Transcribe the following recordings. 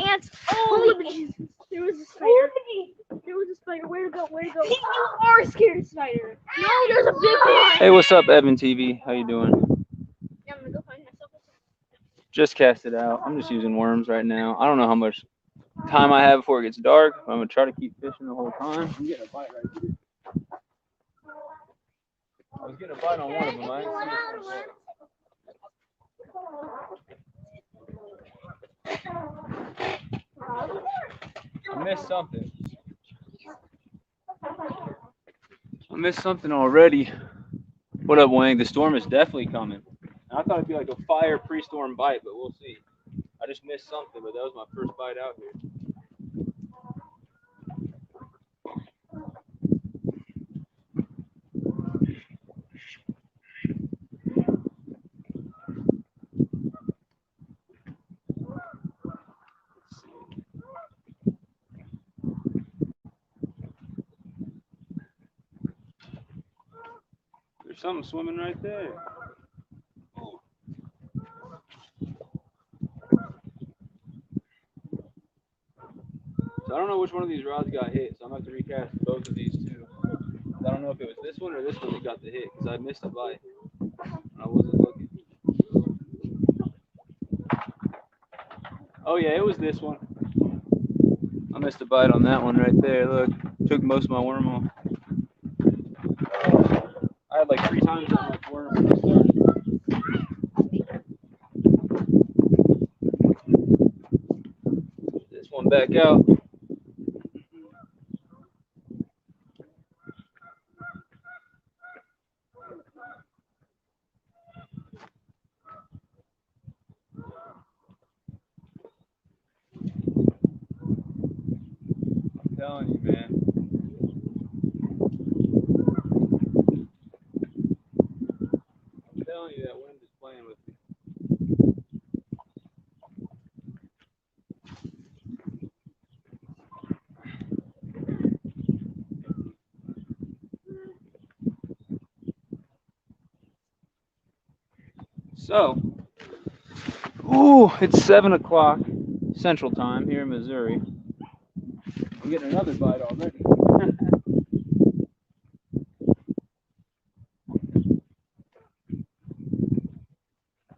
Ants. Holy Jesus. There was a spider. There was a spider. Where'd it go? Where'd it go? You are scared of spider. No, there's a big one. Hey, what's up, Evan TV? How you doing? Yeah, I'm gonna go find myself. Just cast it out. I'm just using worms right now. I don't know how much time I have before it gets dark. I'm gonna try to keep fishing the whole time. I'm getting a bite right here. I was getting a bite on one of them. I didn't see it. I missed something. I missed something already. What up, Wang? The storm is definitely coming. I thought it'd be like a fire pre-storm bite, but we'll see. I just missed something, but that was my first bite out here. There's something swimming right there. So I don't know which one of these rods got hit, so I'm going to have to recast both of these too. I don't know if it was this one or this one that got the hit, because I missed a bite. I wasn't looking. Oh yeah, it was this one. I missed a bite on that one right there. Look, took most of my worm off. I had like 3 times that much worm when I started. This one back out. I'm telling you, man. I'm telling you, that wind is playing with me. So, ooh, it's 7 o'clock Central Time here in Missouri. I'm getting another bite already.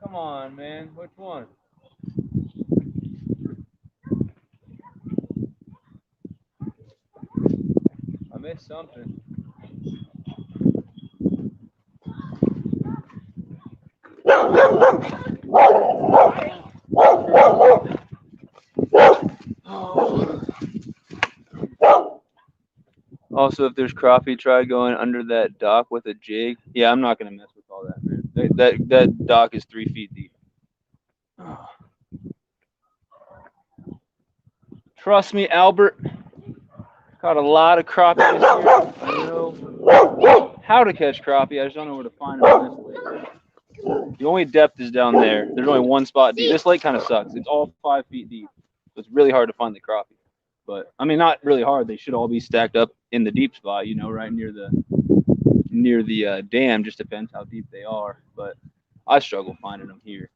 Come on, man. Which one? I missed something. Also, if there's crappie, try going under that dock with a jig. Yeah, I'm not gonna mess with all that, man. That dock is 3 feet deep. Trust me, Albert. Caught a lot of crappie this year. I know how to catch crappie. I just don't know where to find them in this lake. The only depth is down there. There's only one spot deep. This lake kind of sucks. It's all 5 feet deep, so it's really hard to find the crappie. But I mean, not really hard. They should all be stacked up in the deep spot, you know, right near the dam. Just depends how deep they are. But I struggle finding them here.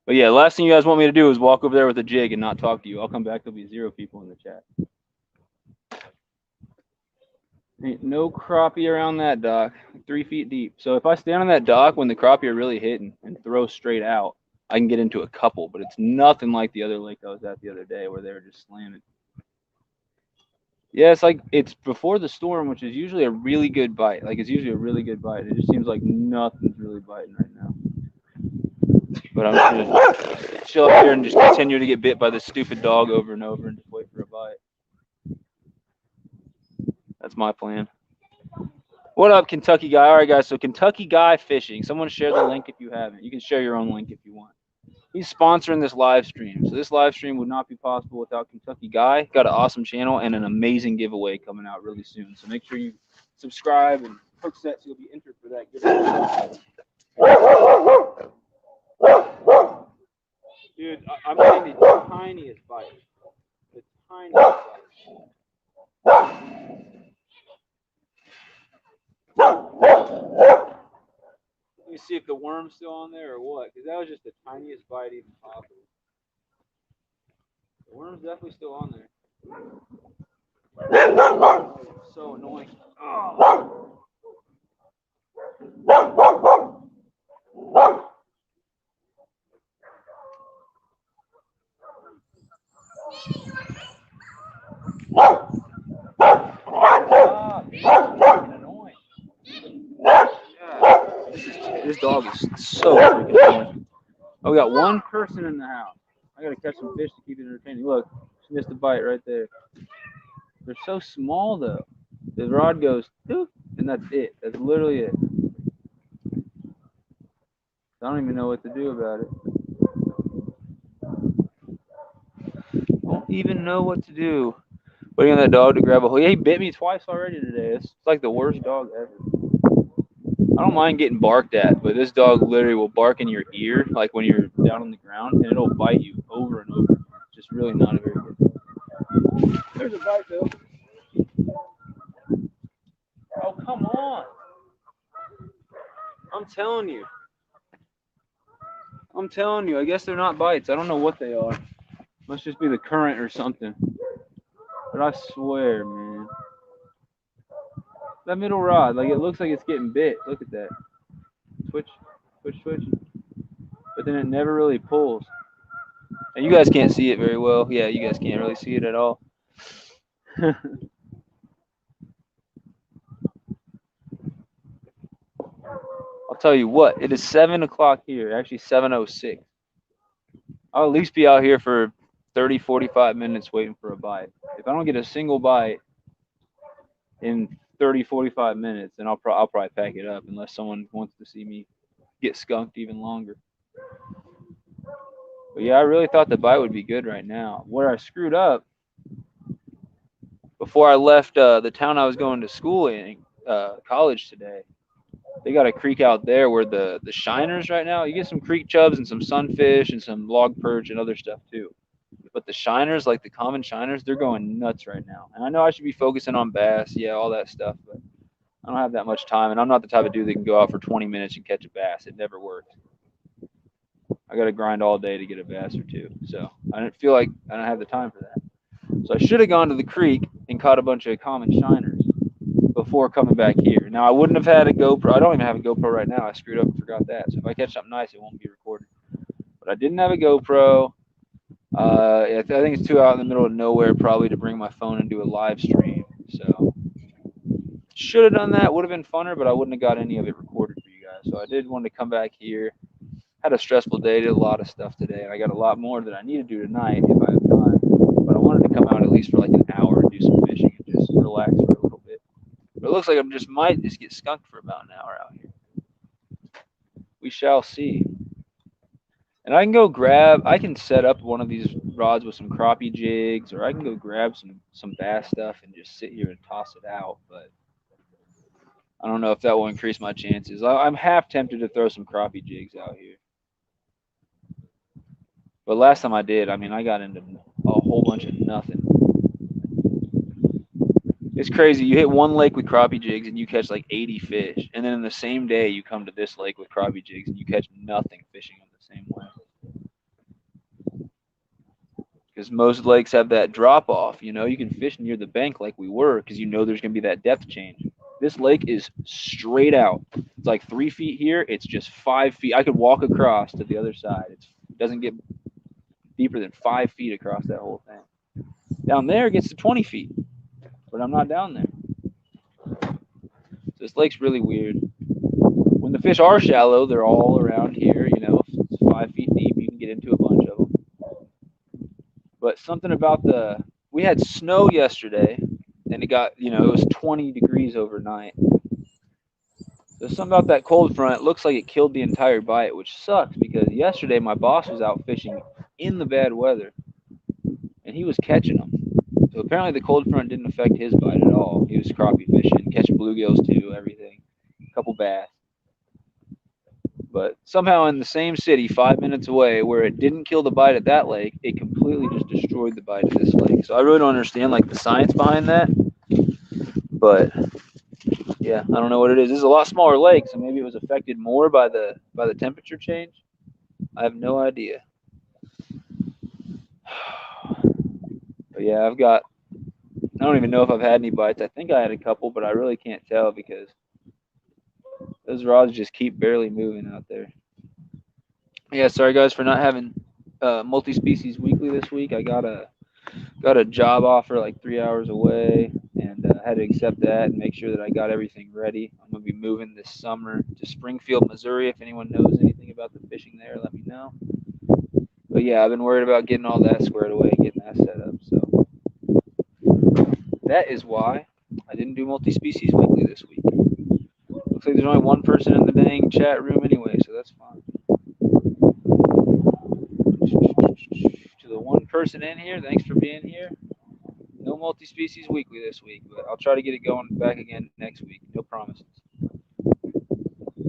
But yeah, last thing you guys want me to do is walk over there with a jig and not talk to you. I'll come back. There'll be 0 people in the chat. Ain't no crappie around that dock, 3 feet deep. So if I stand on that dock when the crappie are really hitting and throw straight out, I can get into a couple. But it's nothing like the other lake I was at the other day where they were just slamming. Yeah, it's before the storm, which is usually a really good bite. Like, it's usually a really good bite. It just seems like nothing's really biting right now. But I'm just gonna chill up here and just continue to get bit by this stupid dog over and over and just wait for a bite. That's my plan. What up, Kentucky Guy? All right, guys. So Kentucky Guy Fishing. Someone share the link if you haven't. You can share your own link if you want. He's sponsoring this live stream. So this live stream would not be possible without Kentucky Guy. Got an awesome channel and an amazing giveaway coming out really soon. So make sure you subscribe and hook set so you'll be entered for that giveaway. Dude, I'm getting the tiniest bite. The tiniest bite. Let me see if the worm's still on there or what, because that was just the tiniest bite even possible. Worm's definitely still on there. So annoying. Oh. Annoying. Yeah. This dog is so freaking annoying. Oh, we got one person in the house. I gotta catch some fish to keep it entertaining. Look, she missed a bite right there. They're so small though. The rod goes doop, and that's it. That's literally it. I don't even know what to do about it. Don't even know what to do. Waiting on that dog to grab a hold. Yeah, he bit me twice already today. It's like the worst dog ever. I don't mind getting barked at, but this dog literally will bark in your ear, like when you're down on the ground, and it'll bite you over and over. It's just really not a very good. There's a bite though. Oh, come on. I'm telling you. I guess they're not bites. I don't know what they are. Must just be the current or something. But I swear, man. That middle rod, like it looks like it's getting bit. Look at that. Twitch, twitch, twitch. But then it never really pulls. And you guys can't see it very well. Yeah, you guys can't really see it at all. I'll tell you what, it is 7 o'clock here, actually 7:06. I'll at least be out here for 30, 45 minutes waiting for a bite. If I don't get a single bite in 30, 45 minutes, then I'll probably pack it up unless someone wants to see me get skunked even longer. But yeah, I really thought the bite would be good right now. Where I screwed up, before I left the town I was going to school in, college today, they got a creek out there where the shiners right now, you get some creek chubs and some sunfish and some log perch and other stuff too. But the shiners, like the common shiners, they're going nuts right now. And I know I should be focusing on bass, yeah, all that stuff, but I don't have that much time, and I'm not the type of dude that can go out for 20 minutes and catch a bass. It never works. I got to grind all day to get a bass or two. So I didn't feel like I don't have the time for that. So I should have gone to the creek and caught a bunch of common shiners before coming back here. Now I wouldn't have had a GoPro. I don't even have a GoPro right now. I screwed up and forgot that. So if I catch something nice, it won't be recorded. But I didn't have a GoPro. I think it's too out in the middle of nowhere probably to bring my phone and do a live stream. So should have done that. Would have been funner, but I wouldn't have got any of it recorded for you guys. So I did want to come back here. Had a stressful day. Did a lot of stuff today, and I got a lot more that I need to do tonight if I have time. But I wanted to come out at least for like an hour and do some fishing and just relax for a little bit. But it looks like might just get skunked for about an hour out here. We shall see. And I can set up one of these rods with some crappie jigs, or I can go grab some bass stuff and just sit here and toss it out. But I don't know if that will increase my chances. I'm half tempted to throw some crappie jigs out here. But last time I did, I mean, I got into a whole bunch of nothing. It's crazy. You hit one lake with crappie jigs and you catch like 80 fish. And then in the same day, you come to this lake with crappie jigs and you catch nothing fishing them the same way. Because most lakes have that drop off. You know, you can fish near the bank like we were because you know there's going to be that depth change. This lake is straight out. It's like 3 feet here. It's just 5 feet. I could walk across to the other side. It doesn't get deeper than 5 feet across that whole thing. Down there, it gets to 20 feet. But I'm not down there. So this lake's really weird. When the fish are shallow, they're all around here. You know, if it's 5 feet deep, you can get into a bunch of them. But something about we had snow yesterday, and it was 20 degrees overnight. So something about that cold front, it looks like it killed the entire bite, which sucks because yesterday my boss was out fishing in the bad weather, and he was catching them. So apparently the cold front didn't affect his bite at all. He was crappie fishing, catching bluegills too, everything, a couple bass. But somehow in the same city, 5 minutes away, where it didn't kill the bite at that lake, it completely just destroyed the bite of this lake. So I really don't understand like the science behind that. But yeah, I don't know what it is. This is a lot smaller lake, so maybe it was affected more by the temperature change. I have no idea. yeah, I don't even know if I've had any bites. I think I had a couple, but I really can't tell because those rods just keep barely moving out there. Yeah, sorry guys for not having multi-species weekly this week. I got a job offer like 3 hours away, and I had to accept that and make sure that I got everything ready. I'm gonna be moving this summer to Springfield, Missouri. If anyone knows anything about the fishing there, let me know. But yeah, I've been worried about getting all that squared away and getting that set up. So that is why I didn't do multi-species weekly this week. Looks like there's only one person in the dang chat room anyway, so that's fine. To the one person in here, thanks for being here. No multi-species weekly this week, but I'll try to get it going back again next week. No promises.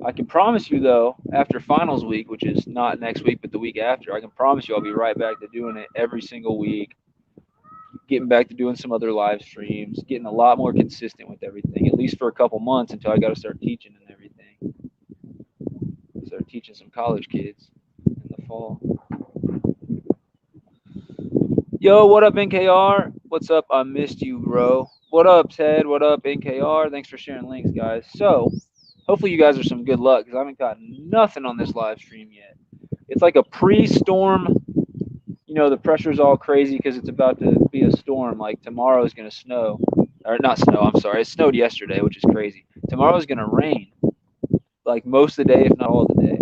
I can promise you though, after finals week, which is not next week but the week after, I can promise you I'll be right back to doing it every single week. Getting back to doing some other live streams, getting a lot more consistent with everything, at least for a couple months until I got to start teaching and everything. Start teaching some college kids in the fall. Yo, what up, NKR? What's up? I missed you, bro. What up, Ted? What up, NKR? Thanks for sharing links, guys. So, hopefully you guys are some good luck because I haven't got nothing on this live stream yet. It's like a pre-storm. You know, the pressure's all crazy because it's about to be a storm. Like tomorrow is going to snow. Or not snow, I'm sorry. It snowed yesterday, which is crazy. Tomorrow is going to rain. Like most of the day, if not all of the day.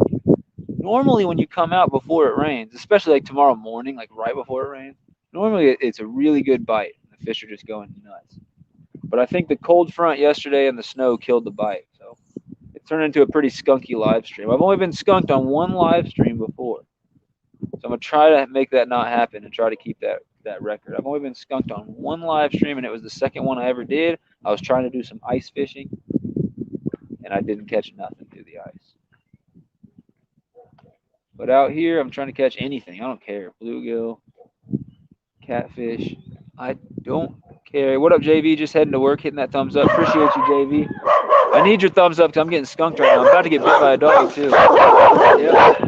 Normally when you come out before it rains, especially like tomorrow morning, like right before it rains, normally it's a really good bite. The fish are just going nuts. But I think the cold front yesterday and the snow killed the bite. So it turned into a pretty skunky live stream. I've only been skunked on one live stream before. So I'm going to try to make that not happen and try to keep that record. I've only been skunked on one live stream, and it was the second one I ever did. I was trying to do some ice fishing, and I didn't catch nothing through the ice. But out here, I'm trying to catch anything. I don't care. Bluegill, catfish. I don't care. What up, JV? Just heading to work, hitting that thumbs up. Appreciate you, JV. I need your thumbs up because I'm getting skunked right now. I'm about to get bit by a dog, too. Yep.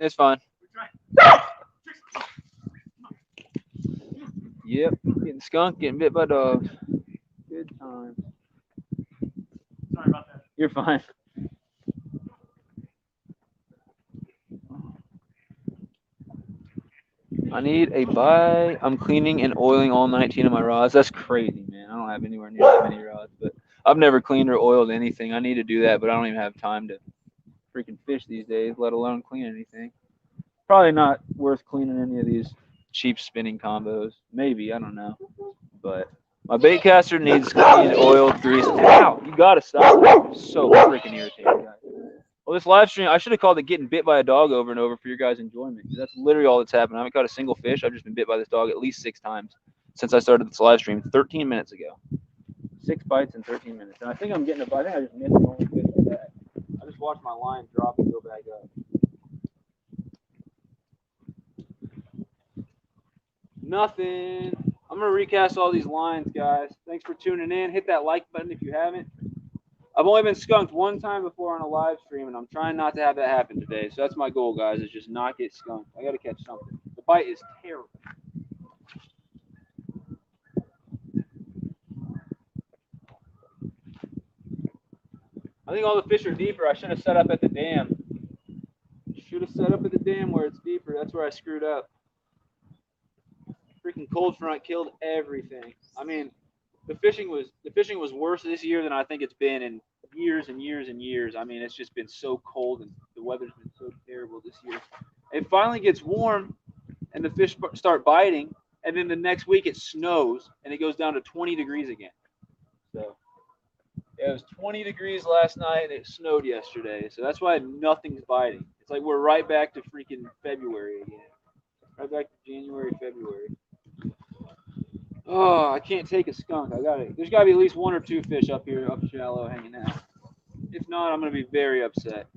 It's fine. Yep, getting skunked, getting bit by dogs. Good time. Sorry about that. You're fine. I need a buy. I'm cleaning and oiling all 19 of my rods. That's crazy, man. I don't have anywhere near that many rods, but I've never cleaned or oiled anything. I need to do that, but I don't even have time to freaking fish these days, let alone clean anything. Probably not worth cleaning any of these cheap spinning combos. Maybe, I don't know. But my bait caster needs cleaned, oiled, greased. Ow! You gotta stop. I'm so freaking irritated, guys. Well, this live stream, I should have called it getting bit by a dog over and over for your guys' enjoyment. That's literally all that's happened. I haven't caught a single fish. I've just been bit by this dog at least 6 times since I started this live stream 13 minutes ago. 6 bites in 13 minutes. And I think I'm getting a bite. I think I just missed the only fish like that. I just watched my line drop and go back up. Nothing. I'm going to recast all these lines, guys. Thanks for tuning in. Hit that like button if you haven't. I've only been skunked one time before on a live stream, and I'm trying not to have that happen today. So that's my goal, guys, is just not get skunked. I got to catch something. The bite is terrible. I think all the fish are deeper. I should have set up at the dam. Should have set up at the dam where it's deeper. That's where I screwed up. Freaking cold front killed everything. I mean, the fishing was worse this year than I think it's been in years and years and years. I mean, it's just been so cold and the weather's been so terrible this year. It finally gets warm and the fish start biting, and then the next week it snows and it goes down to 20 degrees again. So yeah, it was 20 degrees last night and it snowed yesterday. So that's why nothing's biting. It's like we're right back to freaking February again. Right back to January, February. Oh, I can't take a skunk. There's got to be at least 1 or 2 fish up here, up shallow, hanging out. If not, I'm going to be very upset.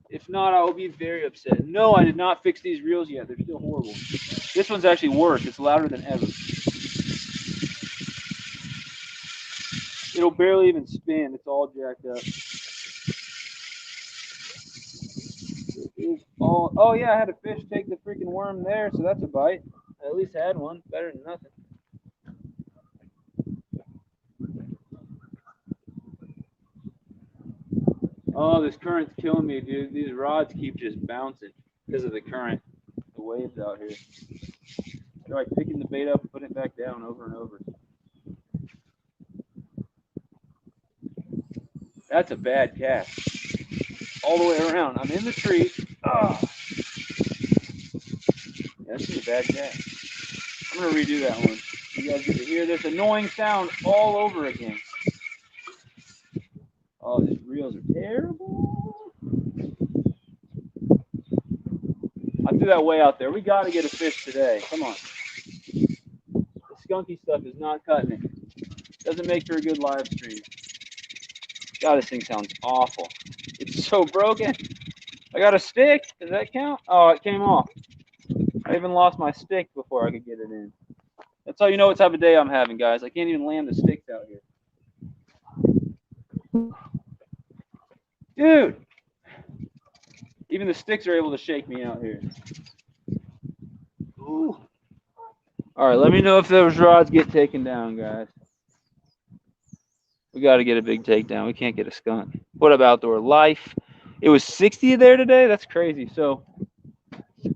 If not, I will be very upset. No, I did not fix these reels yet. They're still horrible. This one's actually worse. It's louder than ever. It'll barely even spin. It's all jacked up. Oh yeah, I had a fish take the freaking worm there, so that's a bite. I at least had one. Better than nothing. Oh, this current's killing me, dude. These rods keep just bouncing because of the current, the waves out here. They're like picking the bait up and putting it back down over and over. That's a bad cast. All the way around. I'm in the tree. Oh. Yeah, this is a bad cast. I'm going to redo that one. You guys get to hear this annoying sound all over again. Oh, these reels are terrible. I threw that way out there. We got to get a fish today. Come on. The skunky stuff is not cutting it. Doesn't make for a good live stream. God, this thing sounds awful. It's so broken. I got a stick. Does that count? Oh, it came off. I even lost my stick before I could get it in. That's how you know what type of day I'm having, guys. I can't even land the sticks out here. Dude! Even the sticks are able to shake me out here. Ooh. All right, let me know if those rods get taken down, guys. We got to get a big takedown. We can't get a skunk. What about outdoor life? It was 60 there today. That's crazy. So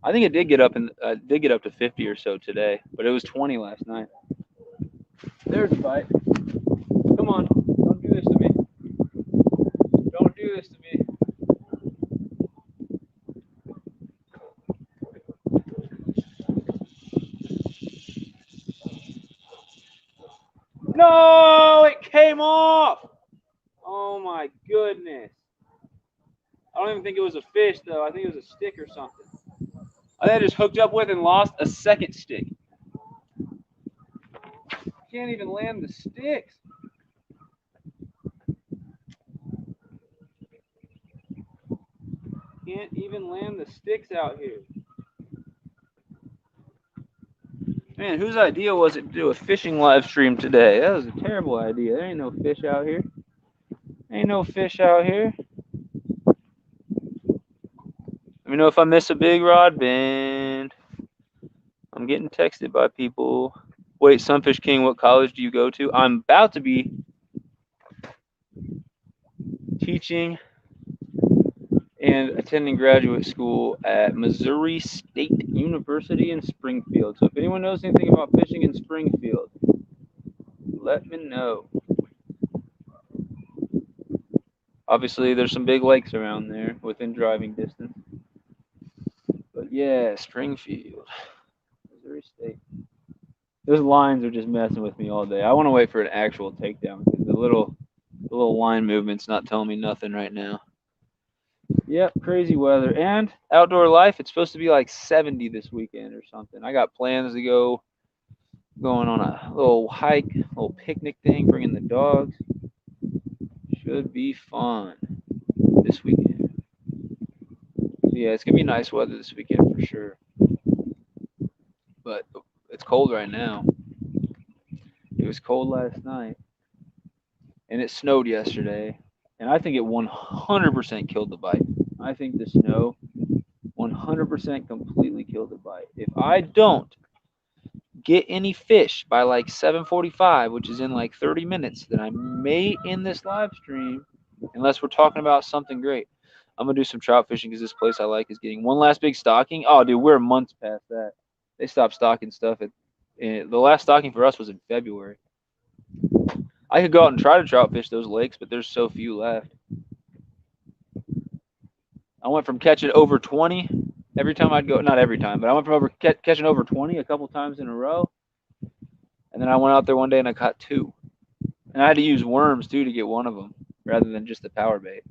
I think it did get up to 50 or so today, but it was 20 last night. There's a bite. Come on, don't do this to me. Don't do this to me. No, it came off. Oh my goodness. I don't even think it was a fish though. I think it was a stick or something. I think I just hooked up with and lost a second stick. Can't even land the sticks. Can't even land the sticks out here. Man, whose idea was it to do a fishing live stream today? That was a terrible idea. There ain't no fish out here. Ain't no fish out here. Let me know if I miss a big rod bend. I'm getting texted by people. Wait, Sunfish King, what college do you go to? I'm about to be teaching and attending graduate school at Missouri State University in Springfield. So if anyone knows anything about fishing in Springfield, let me know. Obviously, there's some big lakes around there within driving distance. But yeah, Springfield, Missouri State. Those lines are just messing with me all day. I want to wait for an actual takedown because the little line movement's not telling me nothing right now. Yep, crazy weather and outdoor life. It's supposed to be like 70 this weekend or something. I got plans to going on a little hike, a little picnic thing, bringing the dogs. Should be fun this weekend. Yeah, it's gonna be nice weather this weekend for sure. But it's cold right now. It was cold last night, and it snowed yesterday, and I think it 100% killed the bite. I think the snow 100% completely killed the bite. If I don't get any fish by like 7:45, which is in like 30 minutes, then I may end this live stream unless we're talking about something great. I'm gonna do some trout fishing because this place I like is getting one last big stocking. Oh, dude, we're months past that. They stopped stocking stuff the last stocking for us was in February. I could go out and try to trout fish those lakes, but there's so few left. I went from catching over 20 every time I'd go, not every time, but I went from catching over 20 a couple times in a row. And then I went out there one day and I caught 2. And I had to use worms too to get one of them rather than just the power bait.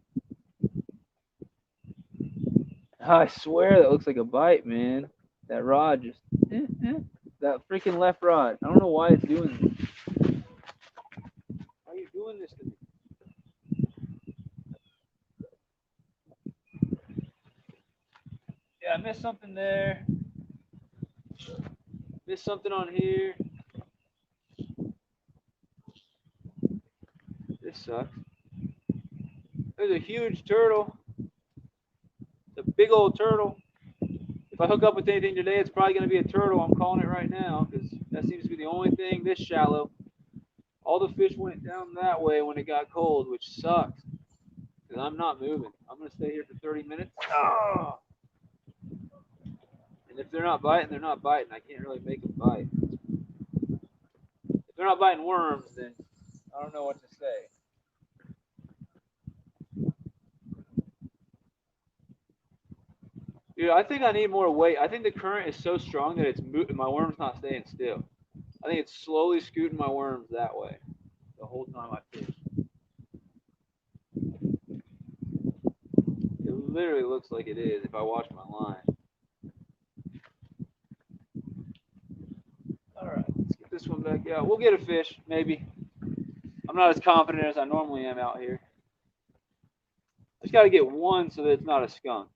I swear that looks like a bite, man. That rod just, that freaking left rod. I don't know why it's doing this. Why are you doing this to me? Yeah, I missed something there. Missed something on here. This sucks. There's a huge turtle. a big old turtle. If I hook up with anything today, it's probably going to be a turtle. I'm calling it right now because that seems to be the only thing this shallow. All the fish went down that way when it got cold, which sucks because I'm not moving. I'm going to stay here for 30 minutes. Oh! And if they're not biting, they're not biting. I can't really make them bite. If they're not biting worms, then I don't know what to say. Dude, I think I need more weight. I think the current is so strong that it's my worm's not staying still. I think it's slowly scooting my worms that way the whole time I fish. It literally looks like it is if I watch my line. All right, let's get this one back out. We'll get a fish, maybe. I'm not as confident as I normally am out here. I just got to get one so that it's not a skunk.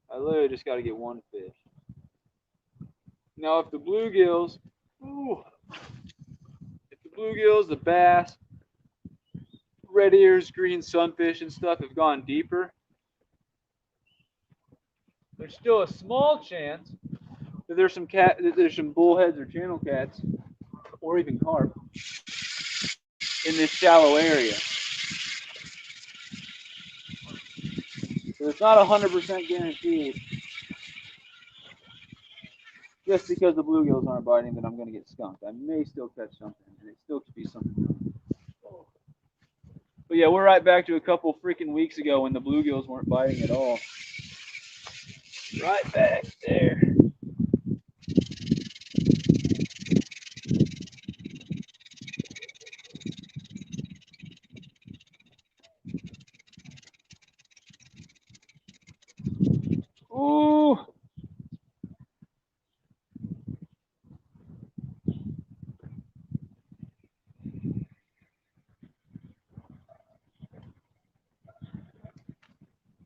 I literally just got to get one fish. Now, if the bluegills, the bass, red ears, green sunfish, and stuff have gone deeper, there's still a small chance that there's some bullheads or channel cats, or even carp, in this shallow area. So it's not 100% guaranteed. Just because the bluegills aren't biting that I'm going to get skunked. I may still catch something, and it still could be something. But yeah, we're right back to a couple freaking weeks ago when the bluegills weren't biting at all. Right back there. Ooh.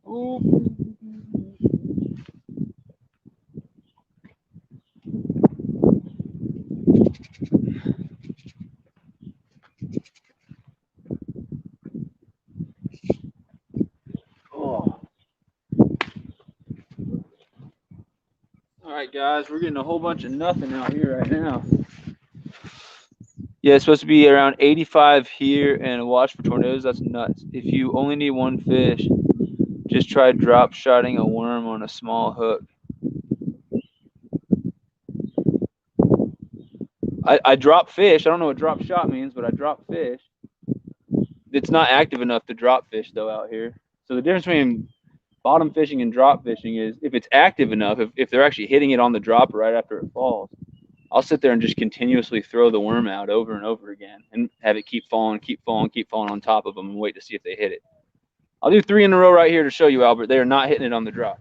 Ooh. Oh. All right, guys, we're getting a whole bunch of nothing out here right now. Yeah, it's supposed to be around 85 here, and watch for tornadoes. That's nuts. If you only need one fish, just try drop shotting a worm on a small hook. I drop fish. I don't know what drop shot means, but I drop fish. It's not active enough to drop fish, though, out here. So the difference between bottom fishing and drop fishing is if it's active enough, if they're actually hitting it on the drop right after it falls, I'll sit there and just continuously throw the worm out over and over again and have it keep falling on top of them and wait to see if they hit it. I'll do 3 in a row right here to show you, Albert. They are not hitting it on the drop.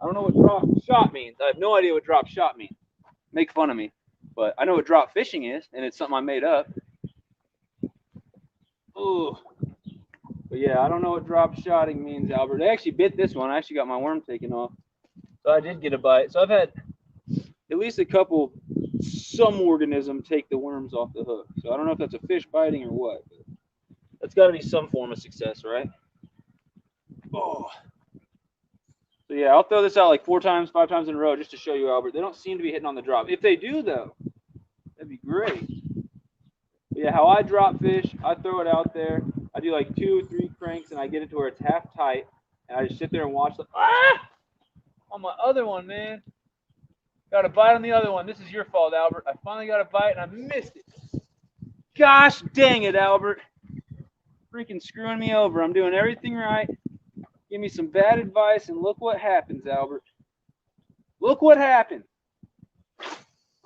I don't know what drop shot means. I have no idea what drop shot means. Make fun of me. But I know what drop fishing is, and it's something I made up. Ooh. But yeah, I don't know what drop shotting means, Albert. They actually bit this one. I actually got my worm taken off. So I did get a bite. So I've had at least a couple, some organism take the worms off the hook. So I don't know if that's a fish biting or what. But that's got to be some form of success, right? Oh. So yeah, I'll throw this out like 4 times, 5 times in a row just to show you, Albert. They don't seem to be hitting on the drop. If they do, though, that'd be great. But yeah, how I drop fish, I throw it out there. I do like 2 or 3 cranks, and I get it to where it's half tight, and I just sit there and watch the on my other one, man. Got a bite on the other one. This is your fault, Albert. I finally got a bite, and I missed it. Gosh dang it, Albert. Freaking screwing me over. I'm doing everything right. Give me some bad advice, and look what happens, Albert. Look what happened.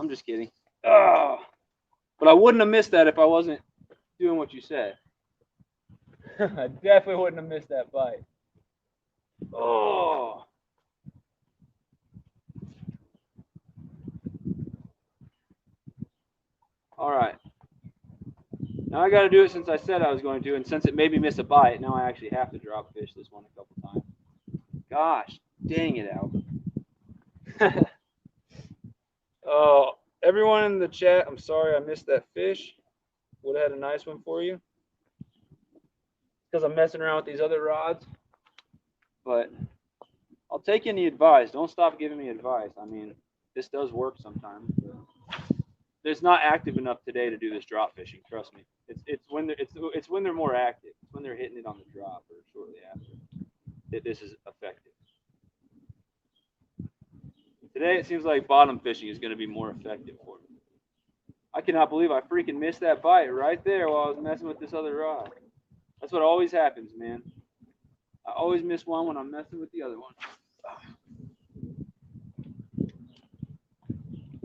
I'm just kidding. Oh. But I wouldn't have missed that if I wasn't doing what you said. I definitely wouldn't have missed that bite. Oh. All right. Now I got to do it since I said I was going to, and since it made me miss a bite, now I actually have to drop fish this one a couple times. Gosh, dang it, Albert. Oh, everyone in the chat, I'm sorry I missed that fish. Would have had a nice one for you. Because I'm messing around with these other rods. But I'll take any advice. Don't stop giving me advice. I mean, this does work sometimes. But it's not active enough today to do this drop fishing. Trust me. It's when they're more active. It's when they're hitting it on the drop or shortly after that this is effective. Today it seems like bottom fishing is going to be more effective for me. I cannot believe I freaking missed that bite right there while I was messing with this other rod. That's what always happens, man. I always miss one when I'm messing with the other one.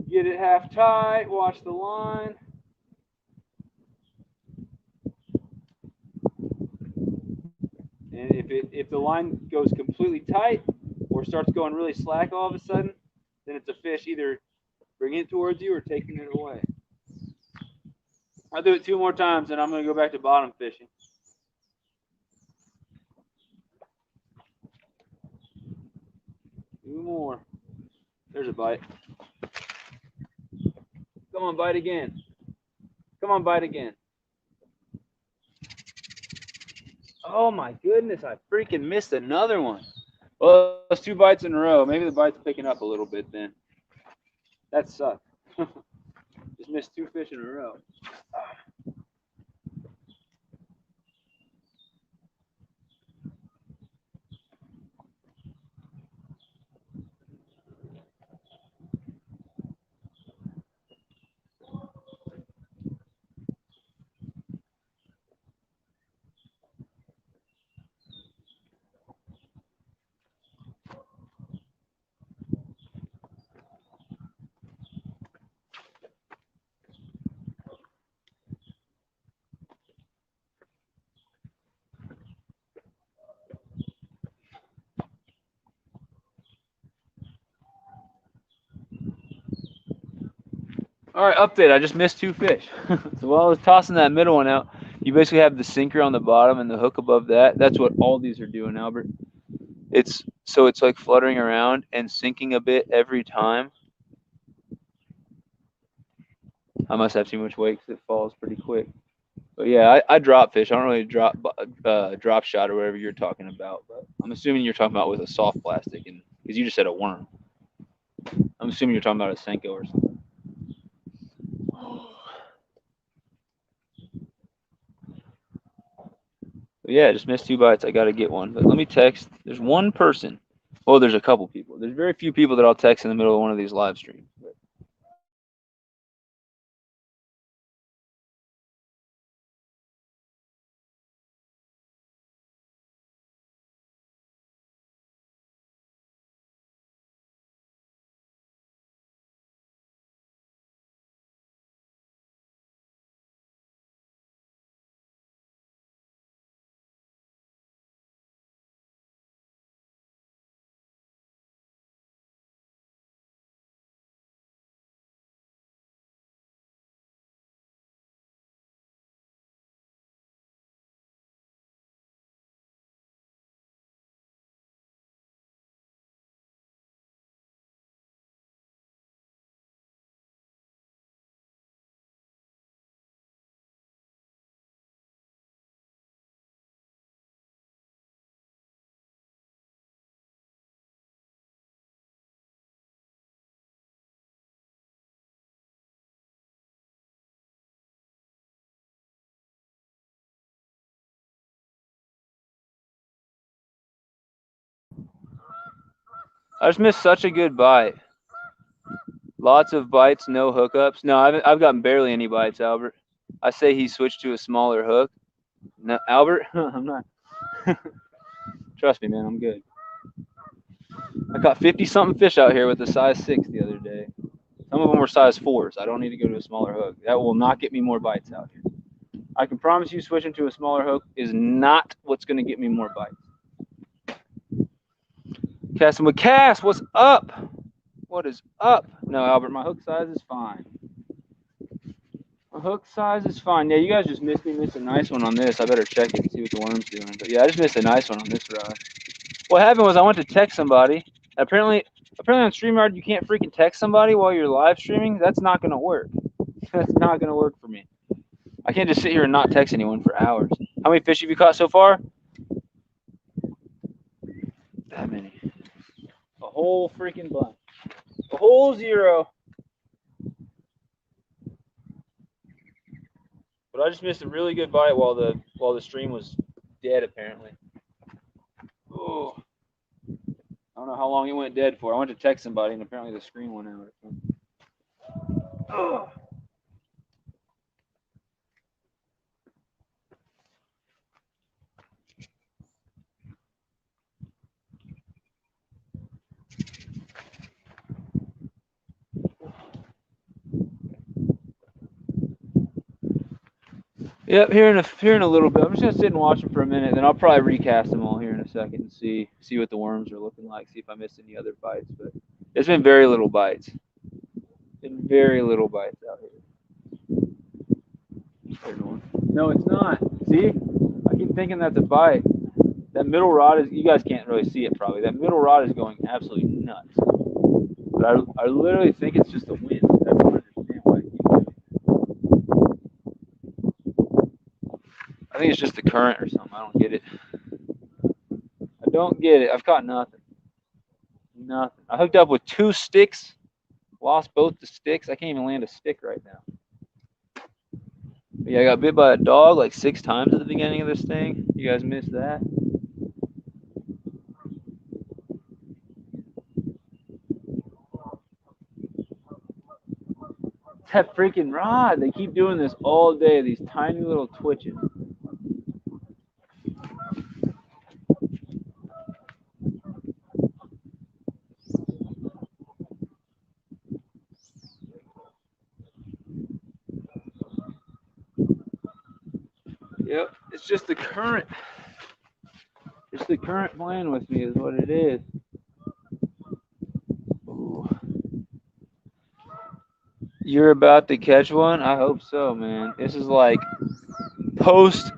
Get it half tight, watch the line. And if the line goes completely tight or starts going really slack all of a sudden, then it's a fish either bringing it towards you or taking it away. I'll do it 2 more times and I'm going to go back to bottom fishing. Two more. There's a bite. Come on, bite again. Come on, bite again. Oh my goodness, I freaking missed another one. Well, that's 2 bites in a row. Maybe the bite's picking up a little bit then. That sucked. Just missed 2 fish in a row. All right, update. I just missed 2 fish. So while I was tossing that middle one out, you basically have the sinker on the bottom and the hook above that. That's what all these are doing, Albert. It's like fluttering around and sinking a bit every time. I must have too much weight because it falls pretty quick. But yeah, I drop fish. I don't really drop shot or whatever you're talking about. But I'm assuming you're talking about with a soft plastic, and because you just said a worm. I'm assuming you're talking about a Senko or something. But yeah, just missed 2 bites. I got to get one. But let me text. There's one person. Well, there's a couple people. There's very few people that I'll text in the middle of one of these live streams. But I just missed such a good bite. Lots of bites, no hookups. No, I've gotten barely any bites, Albert. I say he switched to a smaller hook. No, Albert, I'm not. Trust me, man, I'm good. I caught 50-something fish out here with a size 6 the other day. Some of them were size 4s. I don't need to go to a smaller hook. That will not get me more bites out here. I can promise you switching to a smaller hook is not what's going to get me more bites. Casting with Cass, what's up? What is up? No, Albert, my hook size is fine. My hook size is fine. Yeah, you guys just missed a nice one on this. I better check it and see what the worm's doing. But yeah, I just missed a nice one on this rod. What happened was I went to text somebody. Apparently on StreamYard you can't freaking text somebody while you're live streaming. That's not gonna work. That's not gonna work for me. I can't just sit here and not text anyone for hours. How many fish have you caught so far? That many. whole freaking bunch. A whole 0. But I just missed a really good bite while the stream was dead apparently. Oh. I don't know how long it went dead for. I went to text somebody and apparently the screen went out or something. Oh. Yep, here in a little bit. I'm just gonna sit and watch them for a minute, then I'll probably recast them all here in a second and see what the worms are looking like, see if I missed any other bites. But it's been very little bites. Been very little bites out here. No, it's not. See? I keep thinking that's a bite. That middle rod is, you guys can't really see it probably. That middle rod is going absolutely nuts. But I literally think it's just the wind. I don't understand why it keeps doing it. I think it's just the current or something. I don't get it. I don't get it. I've caught nothing. Nothing. I hooked up with 2 sticks. Lost both the sticks. I can't even land a stick right now. But yeah, I got bit by a dog like 6 times at the beginning of this thing. You guys missed that? That freaking rod. They keep doing this all day. These tiny little twitches. Yep, it's just the current. It's the current playing with me is what it is. Ooh. You're about to catch one? I hope so, man. This is like post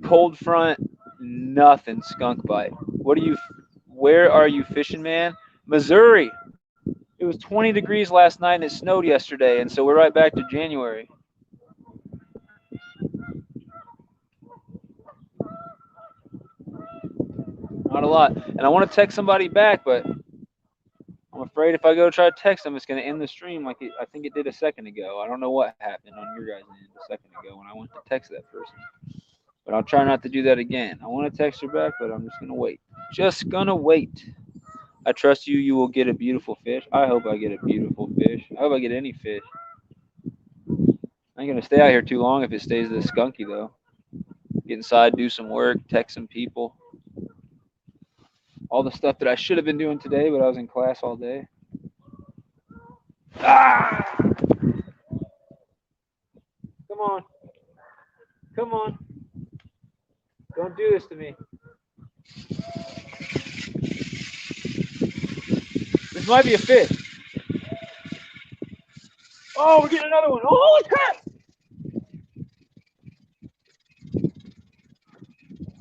cold front, nothing skunk bite. Where are you fishing, man? Missouri. It was 20 degrees last night and it snowed yesterday, and so we're right back to January. Not a lot. And I want to text somebody back, but I'm afraid if I go try to text them, it's going to end the stream like I think it did a second ago. I don't know what happened on your guys' end a second ago when I went to text that person. But I'll try not to do that again. I want to text her back, but I'm just going to wait. Just going to wait. I trust you. You will get a beautiful fish. I hope I get a beautiful fish. I hope I get any fish. I ain't going to stay out here too long if it stays this skunky, though. Get inside, do some work, text some people. All the stuff that I should have been doing today, but I was in class all day. Ah! Come on. Come on. Don't do this to me. This might be a fish. Oh, we're getting another one. Oh, holy crap!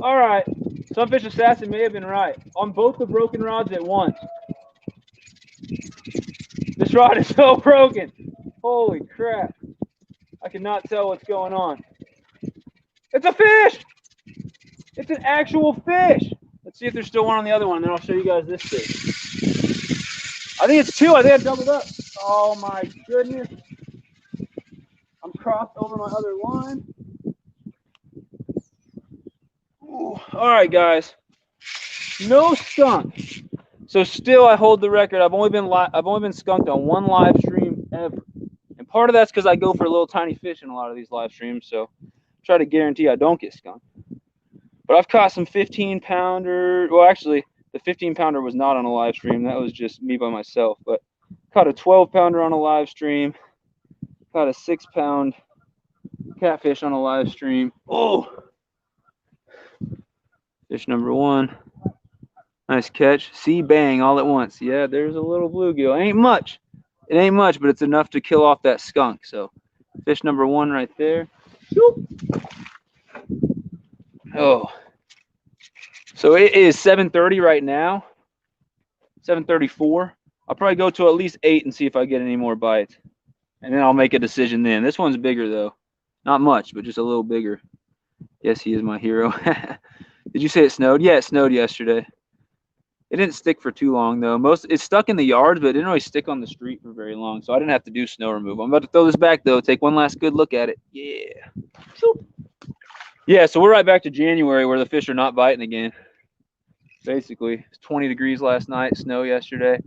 All right. Sunfish Assassin may have been right. On both the broken rods at once. This rod is so broken. Holy crap. I cannot tell what's going on. It's a fish! It's an actual fish. Let's see if there's still one on the other one, and then I'll show you guys this fish. I think it's 2. I think I doubled up. Oh my goodness. I'm crossed over my other line. Ooh. All right, guys. No skunk. So still, I hold the record. I've only been skunked on 1 live stream ever, and part of that's because I go for little tiny fish in a lot of these live streams. So try to guarantee I don't get skunked. But I've caught some 15-pounder. Well, actually, the 15-pounder was not on a live stream. That was just me by myself. But caught a 12-pounder on a live stream. Caught a 6-pound catfish on a live stream. Oh. Fish number 1. Nice catch. See, bang, all at once. Yeah, there's a little bluegill. Ain't much. It ain't much, but it's enough to kill off that skunk. So, fish number 1 right there. Oh. So it is 7:30 right now. 7:34. I'll probably go to at least 8 and see if I get any more bites. And then I'll make a decision then. This one's bigger, though. Not much, but just a little bigger. Yes, he is my hero. Did you say it snowed? Yeah, it snowed yesterday. It didn't stick for too long though. It stuck in the yards, but it didn't really stick on the street for very long. So I didn't have to do snow removal. I'm about to throw this back though. Take one last good look at it. Yeah. Yeah. So we're right back to January where the fish are not biting again. Basically, it's 20 degrees last night. Snow yesterday.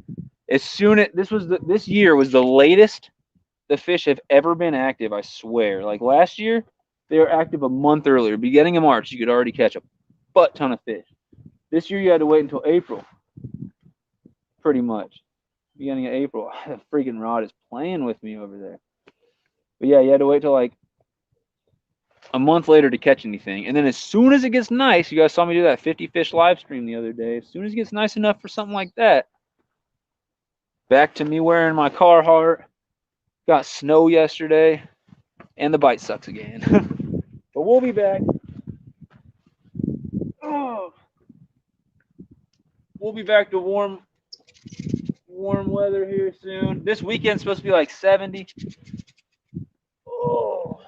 This year was the latest the fish have ever been active. I swear. Like last year, they were active a month earlier. Beginning of March, you could already catch a butt ton of fish. This year, you had to wait until April. Pretty much. Beginning of April. The freaking rod is playing with me over there. But yeah, you had to wait till like a month later to catch anything. And then as soon as it gets nice, you guys saw me do that 50 fish live stream the other day. As soon as it gets nice enough for something like that, back to me wearing my Carhartt. Got snow yesterday, and the bite sucks again. But we'll be back. Oh. We'll be back to warm weather here soon. This weekend's supposed to be like 70. Oh.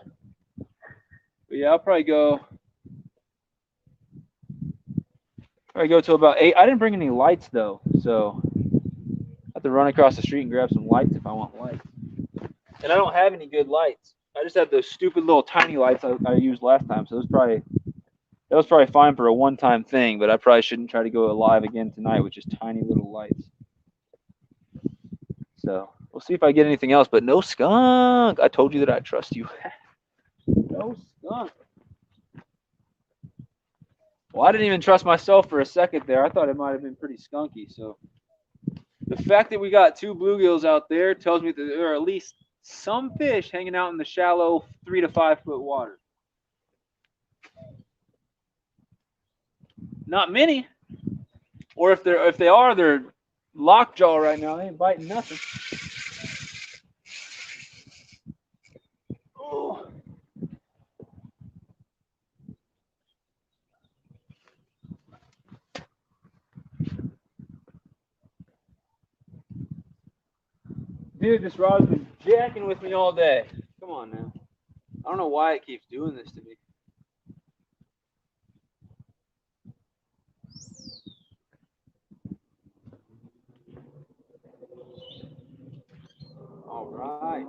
But yeah, I'll probably go till about 8. I didn't bring any lights though, so I have to run across the street and grab some lights if I want lights. And I don't have any good lights. I just have those stupid little tiny lights I used last time. So that was probably fine for a one-time thing, but I probably shouldn't try to go live again tonight with just tiny little lights. So we'll see if I get anything else, but no skunk. I told you that I trust you. No skunk. Well, I didn't even trust myself for a second there. I thought it might have been pretty skunky. So the fact that we got 2 bluegills out there tells me that there are at least some fish hanging out in the shallow 3 to 5 foot water. Not many. Or if they are, they're lockjaw right now. They ain't biting nothing. Oh. Dude, this rod's been jacking with me all day. Come on now. I don't know why it keeps doing this to me. All right.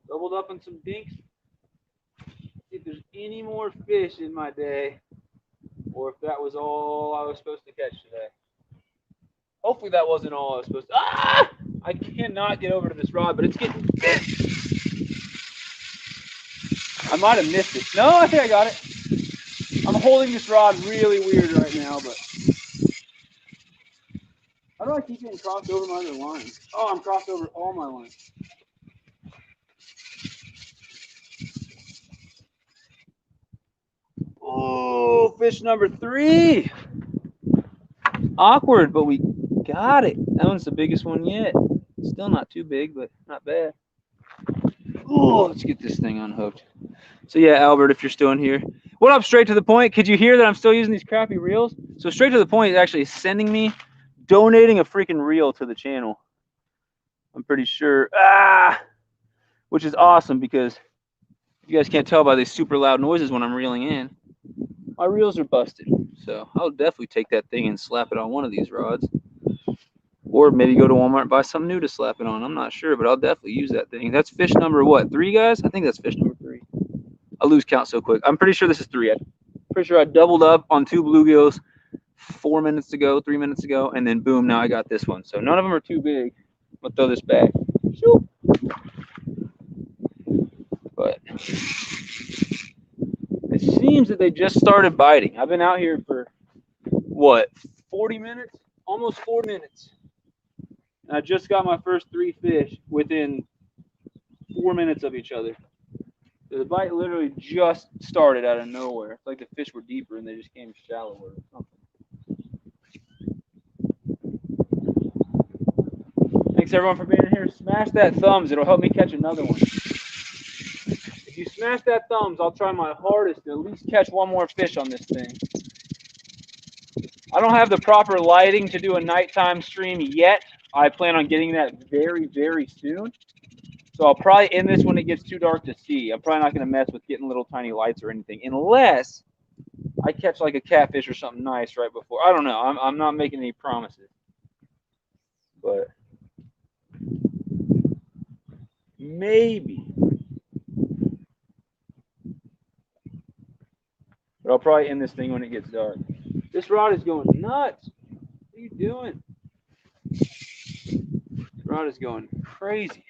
Doubled up on some dinks. See if there's any more fish in my day, or if that was all I was supposed to catch today. Hopefully that wasn't all I was supposed to. Ah! I cannot get over to this rod, but it's getting bit. I might have missed it. No, I think I got it. I'm holding this rod really weird right now, but how do I keep getting crossed over my other lines? Oh, I'm crossed over all my lines. Oh, fish number 3. Awkward, but we got it. That one's the biggest one yet. Still not too big, but not bad. Oh, let's get this thing unhooked. So yeah, Albert, if you're still in here. What up, straight to the point? Could you hear that I'm still using these crappy reels? So straight to the point is actually sending me, donating a freaking reel to the channel. I'm pretty sure. Which is awesome because you guys can't tell by these super loud noises when I'm reeling in. My reels are busted. So I'll definitely take that thing and slap it on one of these rods. Or maybe go to Walmart and buy something new to slap it on. I'm not sure, but I'll definitely use that thing. That's fish number what? 3, guys? I think that's fish number 3. I lose count so quick. I'm pretty sure this is 3. I'm pretty sure I doubled up on 2 bluegills 4 minutes ago, 3 minutes ago, and then boom, now I got this one. So none of them are too big. I'll throw this back. But it seems that they just started biting. I've been out here for, what, 40 minutes? Almost 4 minutes. And I just got my first 3 fish within 4 minutes of each other. So the bite literally just started out of nowhere. It's like the fish were deeper and they just came shallower or something. Thanks everyone for being here. Smash that thumbs. It'll help me catch another one. If you smash that thumbs, I'll try my hardest to at least catch one more fish on this thing. I don't have the proper lighting to do a nighttime stream yet. I plan on getting that very, very soon. So I'll probably end this when it gets too dark to see. I'm probably not going to mess with getting little tiny lights or anything. Unless I catch like a catfish or something nice right before. I don't know. I'm not making any promises, but maybe. But I'll probably end this thing when it gets dark. This rod is going nuts. What are you doing? This rod is going crazy.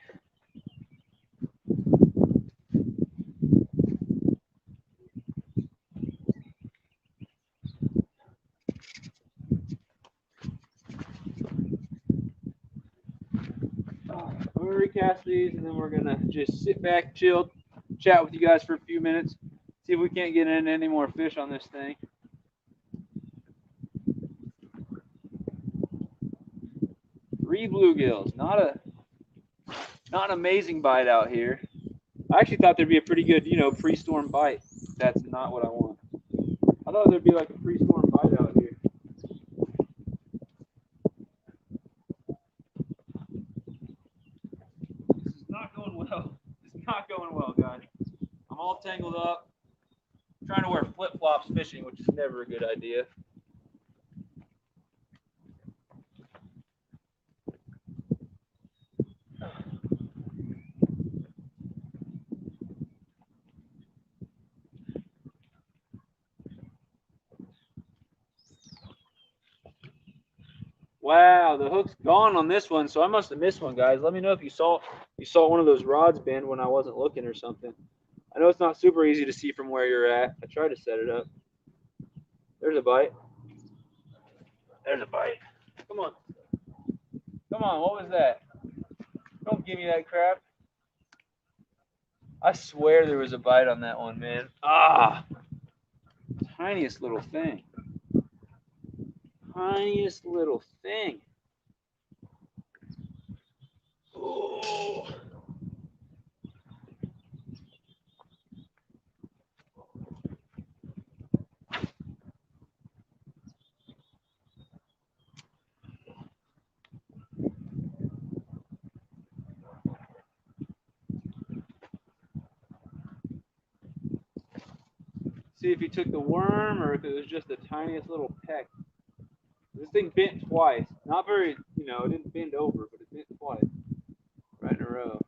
I'm gonna recast these, and then we're gonna just sit back, chill, chat with you guys for a few minutes, see if we can't get in any more fish on this thing. 3 bluegills, not an amazing bite out here. I actually thought there'd be a pretty good, pre-storm bite. That's not what I want. I thought there'd be like a pre-storm bite out here. This is not going well. It's not going well, guys. I'm all tangled up. I'm trying to wear flip-flops fishing, which is never a good idea. Wow, the hook's gone on this one, so I must have missed one, guys. Let me know if you saw one of those rods bend when I wasn't looking or something. I know it's not super easy to see from where you're at. I tried to set it up. There's a bite. There's a bite. Come on. Come on, what was that? Don't give me that crap. I swear there was a bite on that one, man. Ah! Tiniest little thing. Tiniest little thing. Oh. See if he took the worm or if it was just the tiniest little peck. This thing bent twice. Not very, it didn't bend over, but it bent twice. Right in a row.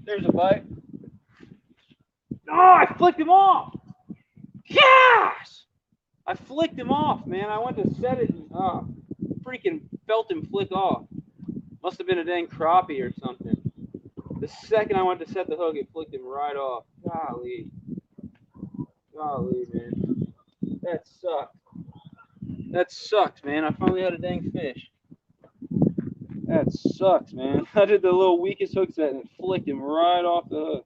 There's a bite. Oh, I flicked him off. Yes! I flicked him off, man. I went to set it and freaking felt him flick off. Must have been a dang crappie or something. The second I went to set the hook, it flicked him right off. Golly. Golly, man. That sucked. That sucked, man. I finally had a dang fish. That sucks, man. I did the little weakest hook set and it flicked him right off the hook.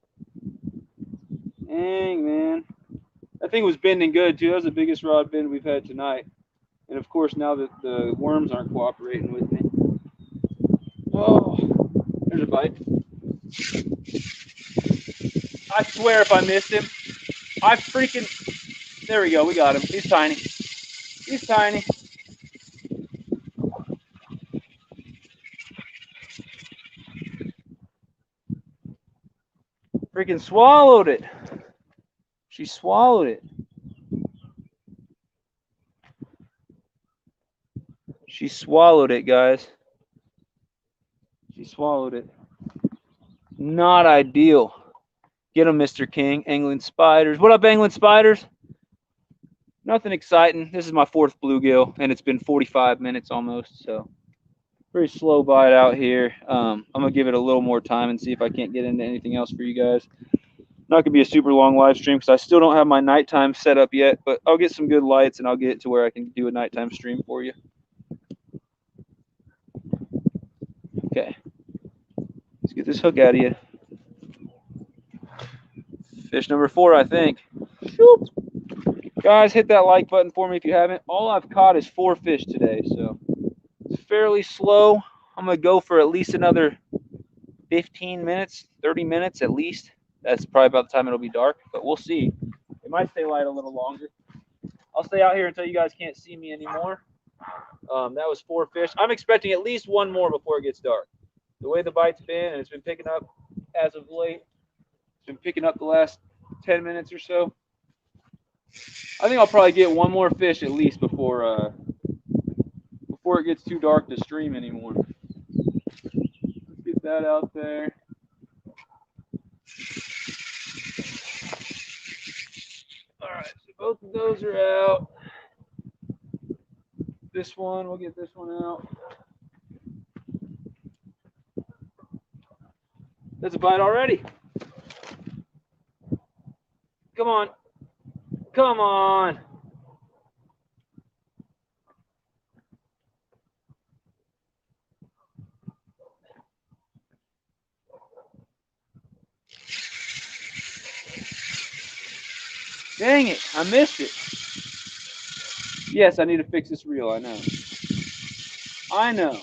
Dang, man. That thing was bending good, too. That was the biggest rod bend we've had tonight. And, of course, now that the worms aren't cooperating with me. Oh, there's a bite. I swear if I missed him, there we go. We got him. He's tiny. He's tiny. Freaking swallowed it. She swallowed it. She swallowed it, guys. She swallowed it. Not ideal. Get him, Mr. King. Angling spiders. What up, angling spiders? Nothing exciting. This is my 4th bluegill, and it's been 45 minutes almost, so very slow bite out here. I'm going to give it a little more time and see if I can't get into anything else for you guys. Not going to be a super long live stream because I still don't have my nighttime set up yet, but I'll get some good lights and I'll get it to where I can do a nighttime stream for you. Okay. Let's get this hook out of you. Fish number 4, I think. Shoop. Guys, hit that like button for me if you haven't. All I've caught is 4 fish today, so it's fairly slow. I'm going to go for at least another 15 minutes, 30 minutes at least. That's probably about the time it'll be dark, but we'll see. It might stay light a little longer. I'll stay out here until you guys can't see me anymore. That was 4 fish. I'm expecting at least one more before it gets dark. The way the bite's been, and it's been picking up as of late, it's been picking up the last 10 minutes or so. I think I'll probably get one more fish at least before it gets too dark to stream anymore. Let's get that out there. All right, so both of those are out. This one, we'll get this one out. That's a bite already. Come on. Come on. Dang it, I missed it. Yes, I need to fix this reel, I know. I know.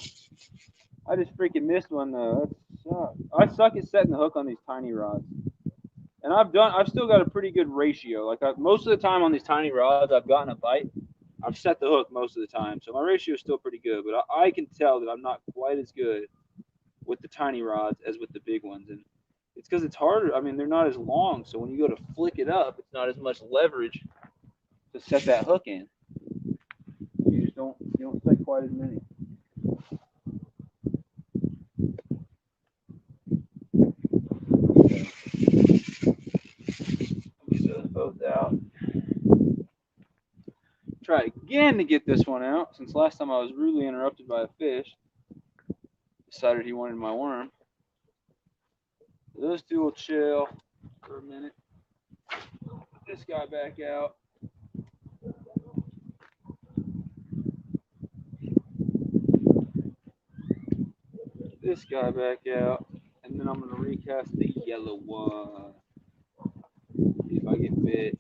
I just freaking missed one though. That sucks. I suck at setting the hook on these tiny rods. And I've still got a pretty good ratio. Like most of the time on these tiny rods, I've gotten a bite. I've set the hook most of the time. So my ratio is still pretty good, but I can tell that I'm not quite as good with the tiny rods as with the big ones. And it's because it's harder. I mean, they're not as long. So when you go to flick it up, it's not as much leverage to set that hook in. You don't set quite as many. Get those both out. Try again to get this one out, since last time I was rudely interrupted by a fish. Decided he wanted my worm. Those two will chill for a minute. Put this guy back out. This guy back out. And then I'm going to recast the yellow one. See if I get bit.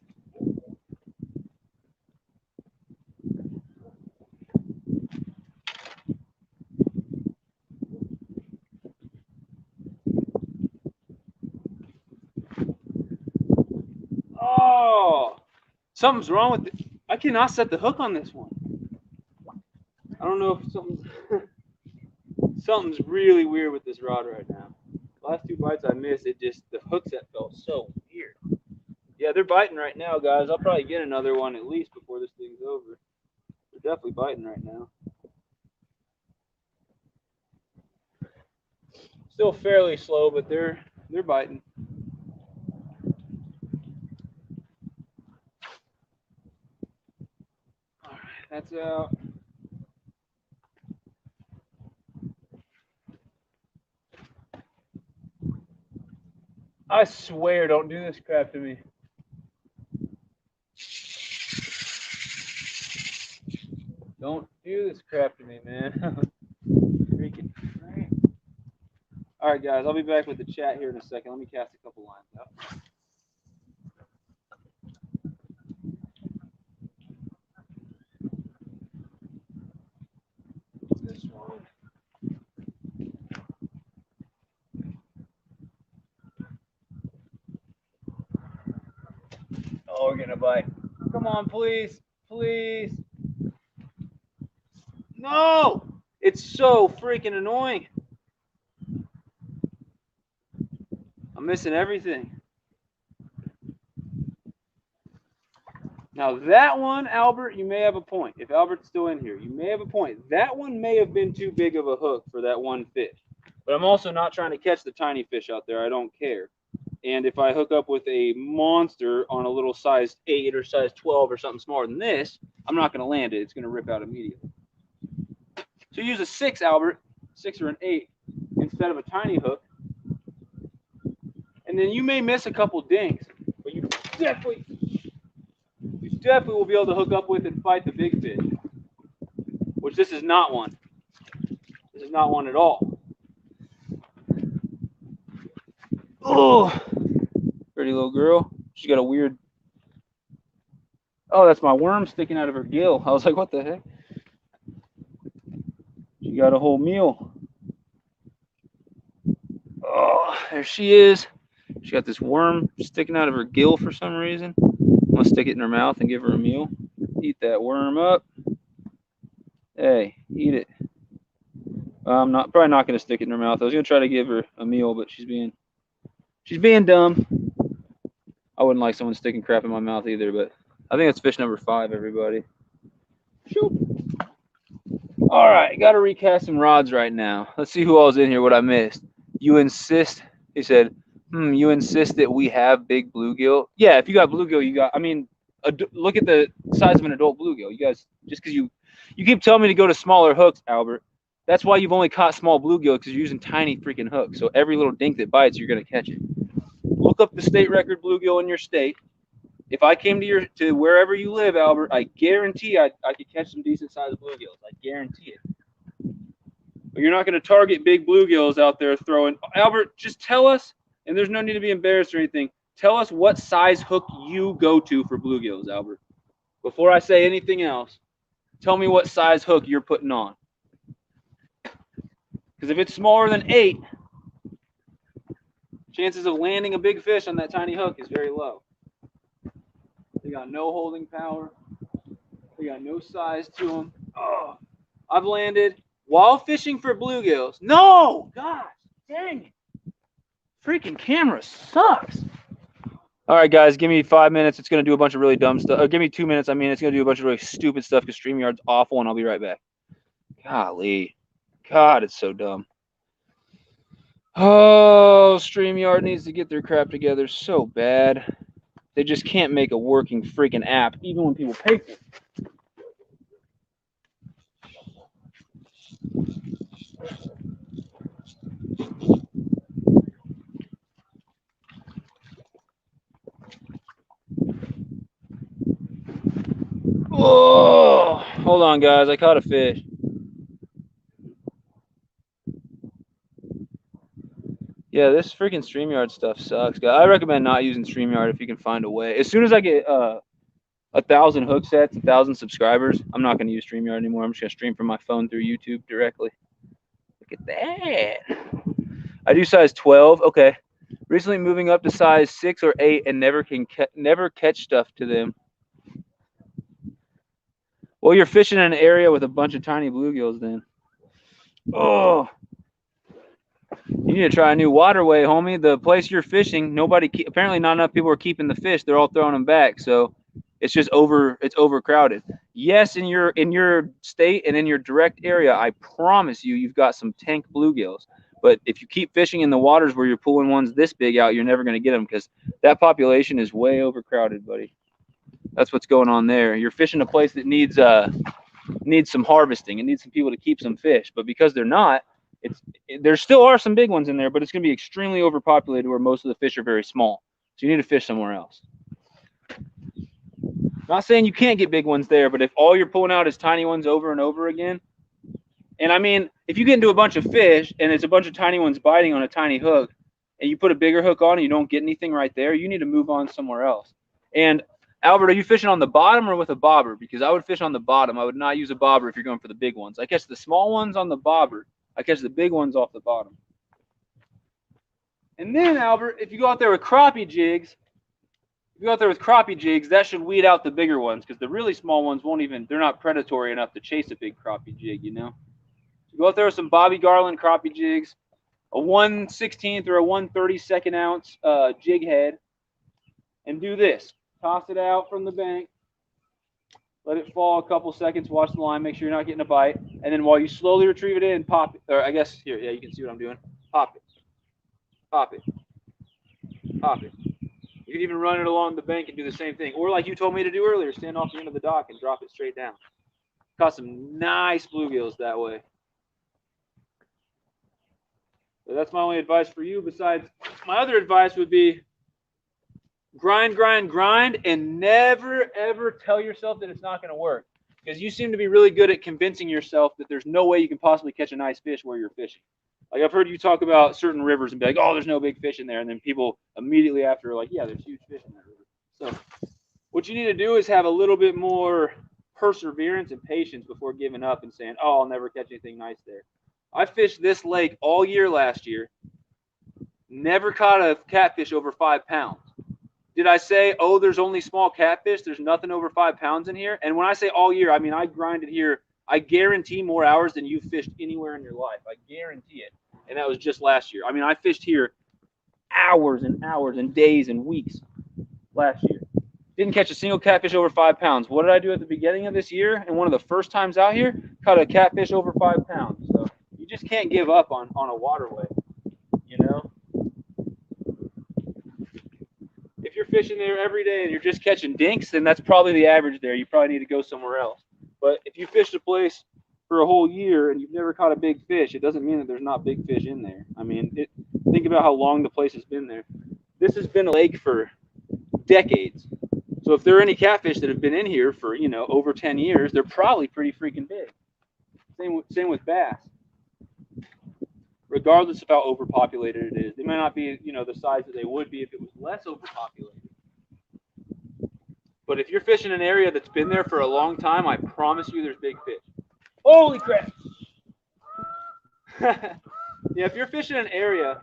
Oh! Something's wrong with it. I cannot set the hook on this one. I don't know if something's really weird with this rod right now. Last two bites I missed, the hook set felt so weird. Yeah, they're biting right now, guys. I'll probably get another one at least before this thing's over. They're definitely biting right now. Still fairly slow, but they're biting. All right, that's out. I swear, don't do this crap to me. Don't do this crap to me, man. Freaking. All right, guys, I'll be back with the chat here in a second. Let me cast a couple lines out. This one. Oh, we're gonna bite. Come on, please, please. No! It's so freaking annoying. I'm missing everything. Now that one, Albert, you may have a point. If Albert's still in here, you may have a point. That one may have been too big of a hook for that one fish. But I'm also not trying to catch the tiny fish out there. I don't care. And if I hook up with a monster on a little size 8 or size 12 or something smaller than this, I'm not going to land it. It's going to rip out immediately. So use a 6, Albert, 6 or an 8, instead of a tiny hook. And then you may miss a couple dings, but you definitely will be able to hook up with and fight the big fish, which this is not one. This is not one at all. Oh, pretty little girl. She's got a weird. Oh, that's my worm sticking out of her gill. I was like, what the heck? She got a whole meal. Oh, there she is. She got this worm sticking out of her gill for some reason. I'm gonna stick it in her mouth and give her a meal. Eat that worm up. Hey, eat it. I'm probably not gonna stick it in her mouth. I was gonna try to give her a meal, but she's being dumb. I wouldn't like someone sticking crap in my mouth either, but I think that's fish number 5, everybody. Shoop. All right, got to recast some rods right now. Let's see who all's in here, what I missed. You insist, he said, you insist that we have big bluegill? Yeah, if you got bluegill, you got, I mean, look at the size of an adult bluegill. You guys, just because you keep telling me to go to smaller hooks, Albert, that's why you've only caught small bluegill, because you're using tiny freaking hooks. So every little dink that bites, you're going to catch it. Look up the state record bluegill in your state. If I came to wherever you live, Albert, I guarantee I could catch some decent sized bluegills. I guarantee it. But you're not going to target big bluegills out there throwing. Albert, just tell us, and there's no need to be embarrassed or anything. Tell us what size hook you go to for bluegills, Albert. Before I say anything else, tell me what size hook you're putting on. Because if it's smaller than 8, chances of landing a big fish on that tiny hook is very low. They got no holding power. They got no size to them. Oh, I've landed while fishing for bluegills. No! Gosh, dang it. Freaking camera sucks. All right, guys, give me 5 minutes. It's going to do a bunch of really dumb stuff. Give me 2 minutes. I mean, it's going to do a bunch of really stupid stuff because StreamYard's awful, and I'll be right back. Golly. God, it's so dumb. Oh, StreamYard needs to get their crap together so bad. They just can't make a working freaking app, even when people pay for it. Oh, hold on, guys. I caught a fish. Yeah, this freaking StreamYard stuff sucks, guys. I recommend not using StreamYard if you can find a way. As soon as I get 1,000 hook sets, 1,000 subscribers, I'm not going to use StreamYard anymore. I'm just going to stream from my phone through YouTube directly. Look at that. I do size 12. Okay. Recently moving up to size 6 or 8 and never catch stuff to them. Well, you're fishing in an area with a bunch of tiny bluegills then. Oh. You need to try a new waterway, homie. The place you're fishing, apparently not enough people are keeping the fish. They're all throwing them back. So it's just it's overcrowded. Yes, in your state and in your direct area, I promise you've got some tank bluegills. But if you keep fishing in the waters where you're pulling ones this big out, you're never going to get them because that population is way overcrowded, buddy. That's what's going on there. You're fishing a place that needs some harvesting. It needs some people to keep some fish. But because they're not, there still are some big ones in there, but it's going to be extremely overpopulated where most of the fish are very small. So you need to fish somewhere else. Not saying you can't get big ones there, but if all you're pulling out is tiny ones over and over again, and I mean, if you get into a bunch of fish and it's a bunch of tiny ones biting on a tiny hook, and you put a bigger hook on and you don't get anything right there, you need to move on somewhere else. And Albert, are you fishing on the bottom or with a bobber? Because I would fish on the bottom. I would not use a bobber if you're going for the big ones. I catch the small ones on the bobber. I catch the big ones off the bottom. And then, Albert, if you go out there with crappie jigs, that should weed out the bigger ones because the really small ones they're not predatory enough to chase a big crappie jig, you know? So go out there with some Bobby Garland crappie jigs, a 1/16 or a 1/32 ounce jig head, and do this. Toss it out from the bank. Let it fall a couple seconds. Watch the line. Make sure you're not getting a bite. And then while you slowly retrieve it in, pop it. Or I guess, here, yeah, you can see what I'm doing. Pop it. Pop it. Pop it. You can even run it along the bank and do the same thing. Or like you told me to do earlier, stand off the end of the dock and drop it straight down. Caught some nice bluegills that way. So that's my only advice for you. Besides, my other advice would be grind, grind, grind, and never, ever tell yourself that it's not going to work. Because you seem to be really good at convincing yourself that there's no way you can possibly catch a nice fish where you're fishing. Like I've heard you talk about certain rivers and be like, oh, there's no big fish in there. And then people immediately after are like, yeah, there's huge fish in that river. So what you need to do is have a little bit more perseverance and patience before giving up and saying, oh, I'll never catch anything nice there. I fished this lake all year last year. Never caught a catfish over 5 pounds. Did I say, oh, there's only small catfish? There's nothing over 5 pounds in here? And when I say all year, I mean I grinded here I guarantee more hours than you've fished anywhere in your life. I guarantee it. And that was just last year. I mean, I fished here hours and hours and days and weeks last year. Didn't catch a single catfish over 5 pounds. What did I do at the beginning of this year? And one of the first times out here, caught a catfish over 5 pounds. So you just can't give up on a waterway, you know? If you're fishing there every day and you're just catching dinks, then that's probably the average there. You probably need to go somewhere else. But if you fished a place for a whole year and you've never caught a big fish, it doesn't mean that there's not big fish in there. I mean, think about how long the place has been there. This has been a lake for decades. So if there are any catfish that have been in here for, you know, over 10 years, they're probably pretty freaking big. Same with bass. Regardless of how overpopulated it is. They might not be, you know, the size that they would be if it was less overpopulated. But if you're fishing an area that's been there for a long time, I promise you there's big fish. Holy crap! Yeah, if you're fishing an area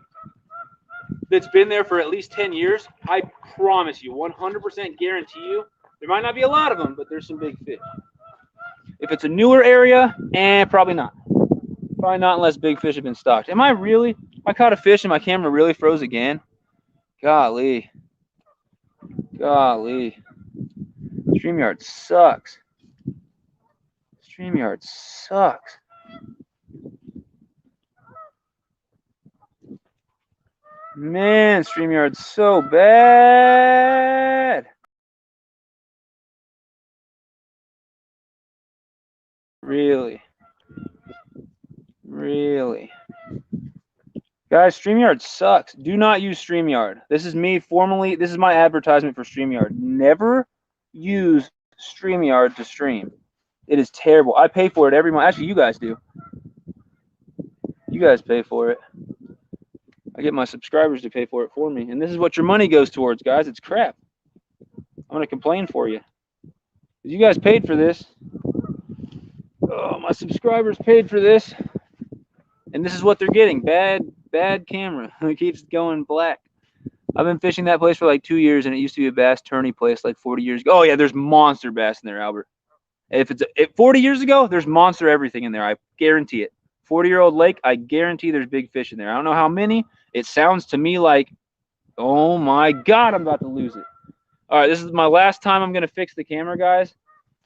that's been there for at least 10 years, I promise you, 100% guarantee you, there might not be a lot of them, but there's some big fish. If it's a newer area, probably not. Probably not unless big fish have been stocked. Am I really? I caught a fish and my camera really froze again. Golly. Golly. StreamYard sucks. StreamYard sucks. Man, StreamYard's so bad. Really? Really? Guys, StreamYard sucks. Do not use StreamYard. This is me formally, this is my advertisement for StreamYard. Never use StreamYard to stream. It is terrible. I pay for it every month. Actually, you guys do. You guys pay for it. I get my subscribers to pay for it for me. And this is what your money goes towards, guys. It's crap. I'm going to complain for you. You guys paid for this. Oh, my subscribers paid for this. And this is what they're getting. Bad camera. It keeps going black. I've been fishing that place for like 2 years, and it used to be a bass tourney place like 40 years ago. Oh, yeah, there's monster bass in there, Albert. If it's 40 years ago, there's monster everything in there. I guarantee it. 40-year-old lake, I guarantee there's big fish in there. I don't know how many. It sounds to me like, oh, my God, I'm about to lose it. All right, this is my last time I'm going to fix the camera, guys.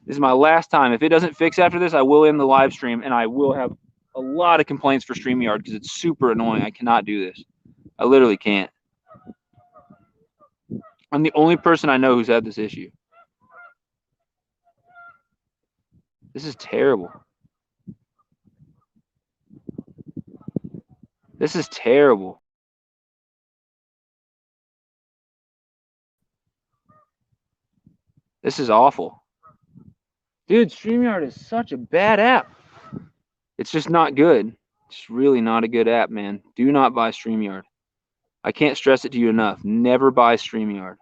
This is my last time. If it doesn't fix after this, I will end the live stream, and I will have a lot of complaints for StreamYard because it's super annoying. I cannot do this. I literally can't. I'm the only person I know who's had this issue. This is terrible. This is terrible. This is awful. Dude, StreamYard is such a bad app. It's just not good. It's really not a good app, man. Do not buy StreamYard. I can't stress it to you enough. Never buy StreamYard.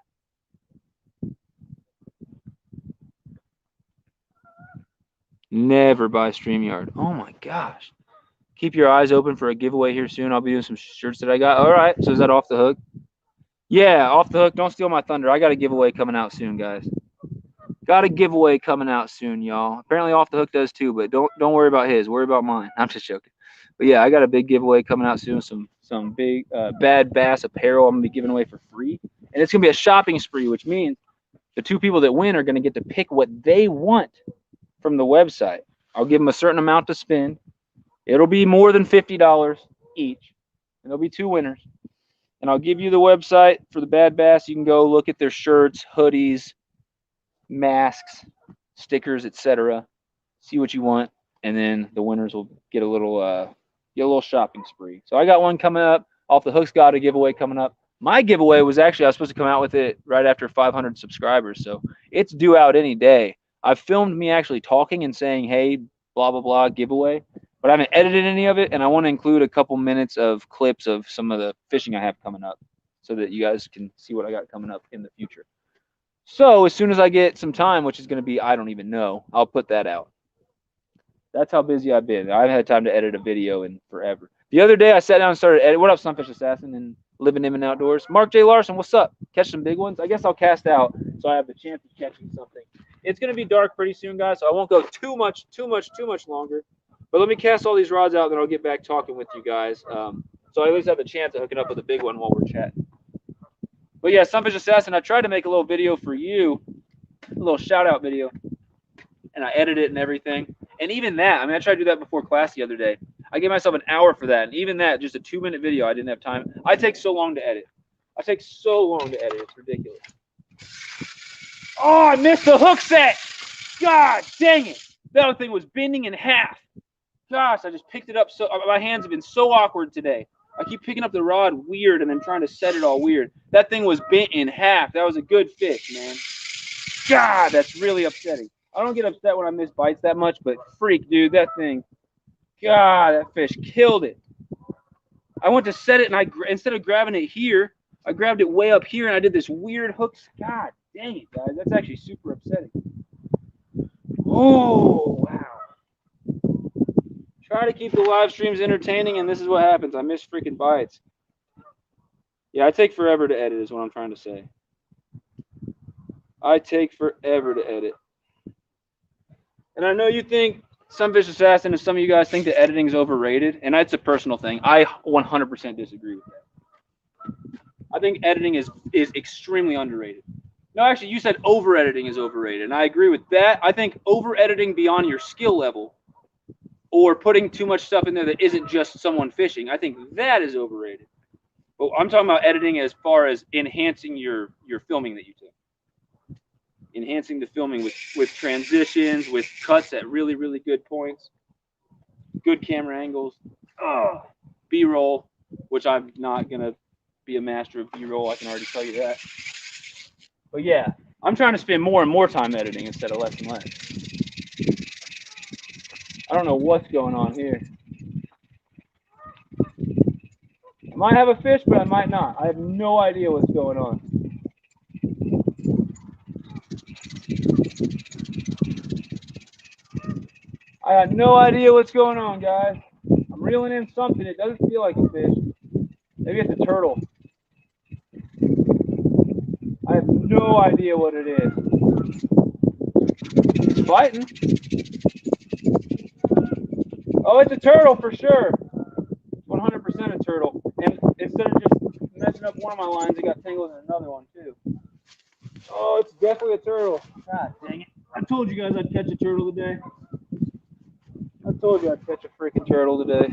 Never buy StreamYard. Oh my gosh. Keep your eyes open for a giveaway here soon. I'll be doing some shirts that I got. All right. So is that off the hook? Yeah, off the hook. Don't steal my thunder. I got a giveaway coming out soon, guys. Got a giveaway coming out soon, y'all. Apparently off the hook does too, but don't worry about his. Worry about mine. I'm just joking. But yeah, I got a big giveaway coming out soon. Some big bad bass apparel I'm gonna be giving away for free, and it's gonna be a shopping spree, which means the 2 people that win are gonna get to pick what they want from the website. I'll give them a certain amount to spend. It'll be more than $50 each, and there'll be 2 winners. And I'll give you the website for the bad bass. You can go look at their shirts, hoodies, masks, stickers, etc. See what you want, and then the winners will get a little shopping spree. So I got one coming up. Off the Hook's got a giveaway coming up. My giveaway was actually, I was supposed to come out with it right after 500 subscribers, so it's due out any day. I've filmed me actually talking and saying, hey, blah blah blah, giveaway, but I haven't edited any of it, and I want to include a couple minutes of clips of some of the fishing I have coming up so that you guys can see what I got coming up in the future. So as soon as I get some time, which is going to be, I don't even know, I'll put that out. That's how busy I've been. I haven't had time to edit a video in forever. The other day I sat down and started editing. What up, Sunfish Assassin and Living in and Outdoors? Mark J. Larson, what's up? Catch some big ones? I guess I'll cast out so I have the chance of catching something It's going to be dark pretty soon, guys, so I won't go too much longer. But let me cast all these rods out, then I'll get back talking with you guys. So I at least have a chance of hooking up with a big one while we're chatting. But yeah, Sunfish Assassin, I tried to make a little video for you, a little shout-out video, and I edited it and everything. And even that, I mean, I tried to do that before class the other day. I gave myself an hour for that, and even that, just a 2-minute video, I didn't have time. I take so long to edit. It's ridiculous. Oh, I missed the hook set. God dang it. That thing was bending in half. Gosh, I just picked it up. So my hands have been so awkward today. I keep picking up the rod weird and then trying to set it all weird. That thing was bent in half. That was a good fish, man. God, that's really upsetting. I don't get upset when I miss bites that much, but freak, dude, that thing. God, that fish killed it. I went to set it, and instead of grabbing it here, I grabbed it way up here, and I did this weird hook. God dang it, guys. That's actually super upsetting. Oh, wow. Try to keep the live streams entertaining, and this is what happens. I miss freaking bites. Yeah, I take forever to edit is what I'm trying to say. I take forever to edit. And I know you think Sunfish Assassin and some of you guys think that editing is overrated, and that's a personal thing. I 100% disagree with that. I think editing is extremely underrated. No, actually, you said over-editing is overrated, and I agree with that. I think over-editing beyond your skill level or putting too much stuff in there that isn't just someone fishing, I think that is overrated. But I'm talking about editing as far as enhancing your filming that you do. Enhancing the filming with transitions, with cuts at really, really good points, good camera angles, B-roll, which I'm not going to be a master of B-roll, I can already tell you that. But yeah, I'm trying to spend more and more time editing instead of less and less. I don't know what's going on here. I might have a fish, but I might not. I have no idea what's going on. I have no idea what's going on, guys. I'm reeling in something. It doesn't feel like a fish. Maybe it's a turtle. I have no idea what it is. It's biting. Oh, it's a turtle for sure. 100% a turtle. And instead of just messing up one of my lines, it got tangled in another one too. Oh, it's definitely a turtle. God dang it. I told you guys I'd catch a turtle today. I told you I'd catch a freaking turtle today.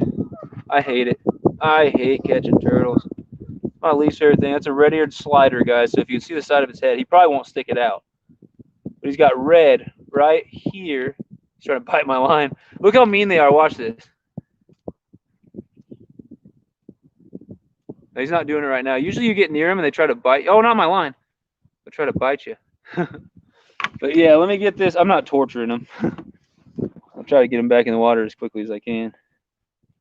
I hate it. I hate catching turtles. My least favorite thing. That's a red-eared slider, guys. So if you can see the side of his head, he probably won't stick it out. But he's got red right here. He's trying to bite my line. Look how mean they are. Watch this. No, he's not doing it right now. Usually you get near him and they try to bite. Oh, not my line. They'll try to bite you. But yeah, let me get this. I'm not torturing him. I'll try to get him back in the water as quickly as I can.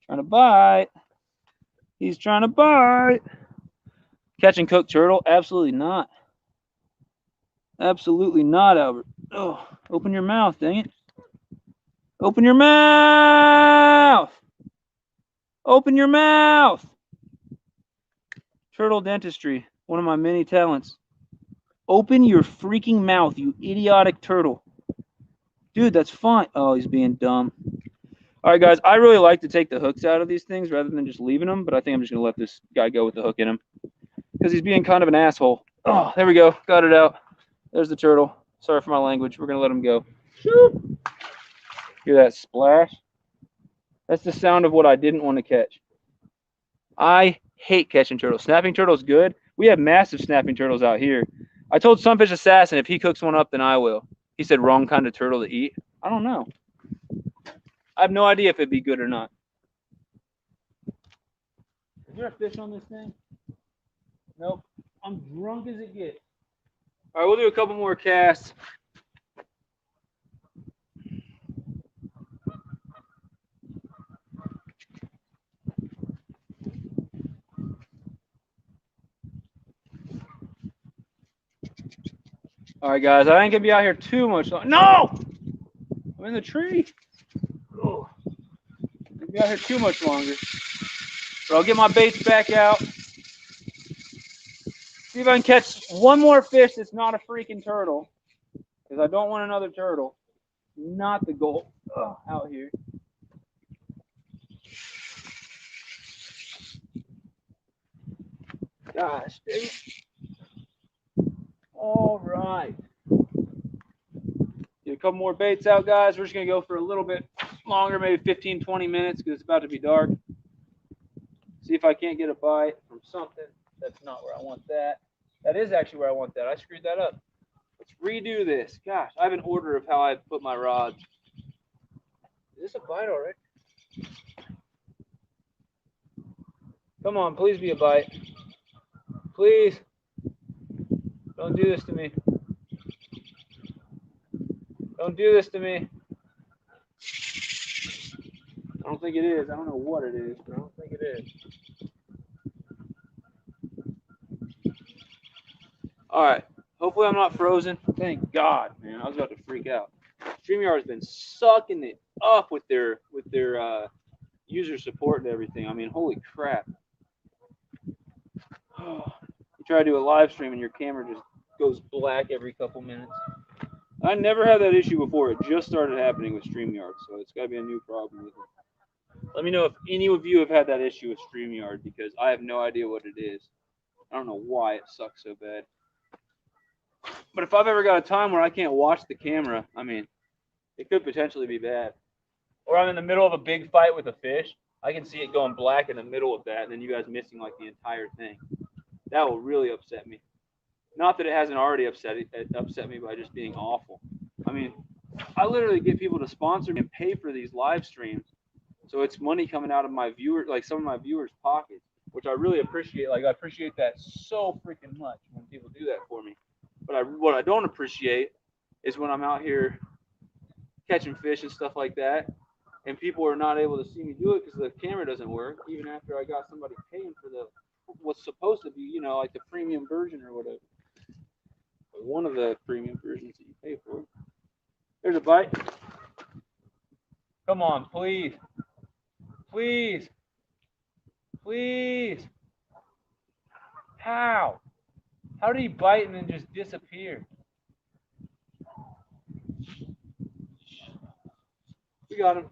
Trying to bite. He's trying to bite. Catch and cook turtle? Absolutely not. Absolutely not, Albert. Oh, open your mouth, dang it. Open your mouth. Open your mouth. Turtle dentistry, one of my many talents. Open your freaking mouth, you idiotic turtle. Dude, that's fine. Oh, he's being dumb. All right, guys, I really like to take the hooks out of these things rather than just leaving them, but I think I'm just going to let this guy go with the hook in him because he's being kind of an asshole. Oh, there we go. Got it out. There's the turtle. Sorry for my language. We're going to let him go. Shoop. Hear that splash? That's the sound of what I didn't want to catch. I hate catching turtles. Snapping turtles good. We have massive snapping turtles out here. I told Sunfish Assassin if he cooks one up, then I will. He said wrong kind of turtle to eat. I don't know. I have no idea if it'd be good or not. Is there a fish on this thing? Nope. I'm drunk as it gets. All right, we'll do a couple more casts. All right, guys, I ain't gonna be out here too much longer. No! I'm in the tree. Oh. I'm gonna be out here too much longer. But I'll get my baits back out. See if I can catch one more fish that's not a freaking turtle. because I don't want another turtle. Not the goal out here. Gosh, dang it. All right. Get a couple more baits out, guys. We're just going to go for a little bit longer, maybe 15, 20 minutes, because it's about to be dark. See if I can't get a bite from something. That's not where I want that. That is actually where I want that. I screwed that up. Let's redo this. Gosh, I have an order of how I put my rods. Is this a bite already? Come on, please be a bite. Please. Don't do this to me. Don't do this to me. I don't think it is. I don't know what it is, but I don't think it is. All right. Hopefully I'm not frozen. Thank God, man. I was about to freak out. StreamYard has been sucking it up with their user support and everything. I mean, holy crap. You try to do a live stream and your camera just goes black every couple minutes. I never had that issue before. It just started happening with StreamYard, so it's got to be a new problem with it. Let me know if any of you have had that issue with StreamYard, because I have no idea what it is. I don't know why it sucks so bad. But if I've ever got a time where I can't watch the camera, I mean, it could potentially be bad. Or I'm in the middle of a big fight with a fish. I can see it going black in the middle of that, and then you guys missing like the entire thing. That will really upset me. Not that it hasn't already upset me by just being awful. I mean, I literally get people to sponsor me and pay for these live streams, so it's money coming out of my viewer, like some of my viewers' pockets, which I really appreciate. Like, I appreciate that so freaking much when people do that for me. But what I don't appreciate is when I'm out here catching fish and stuff like that, and people are not able to see me do it because the camera doesn't work, even after I got somebody paying for what's supposed to be, you know, like the premium version or whatever. Or one of the premium versions that you pay for. There's a bite. Come on, please. Please. Please. How? How did he bite and then just disappear? We got him.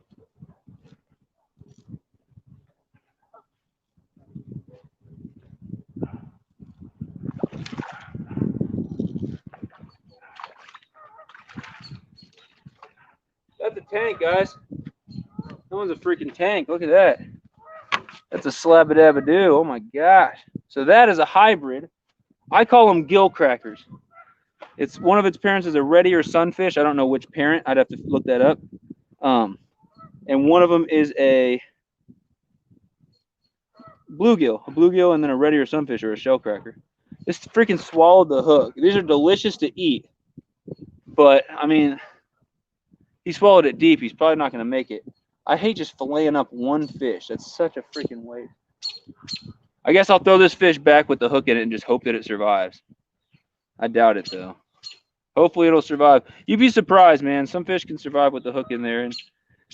That's a tank, guys. That one's a freaking tank. Look at that. That's a slab-a-dab-a-doo. Oh my gosh. So that is a hybrid. I call them gill crackers. It's one of its parents is a red ear sunfish. I don't know which parent. I'd have to look that up. And one of them is a bluegill, and then a red ear sunfish or a shell cracker. This freaking swallowed the hook. These are delicious to eat, but I mean, he swallowed it deep. He's probably not going to make it. I hate just filleting up one fish. That's such a freaking waste. I guess I'll throw this fish back with the hook in it and just hope that it survives. I doubt it, though. Hopefully it'll survive. You'd be surprised, man. Some fish can survive with the hook in there. And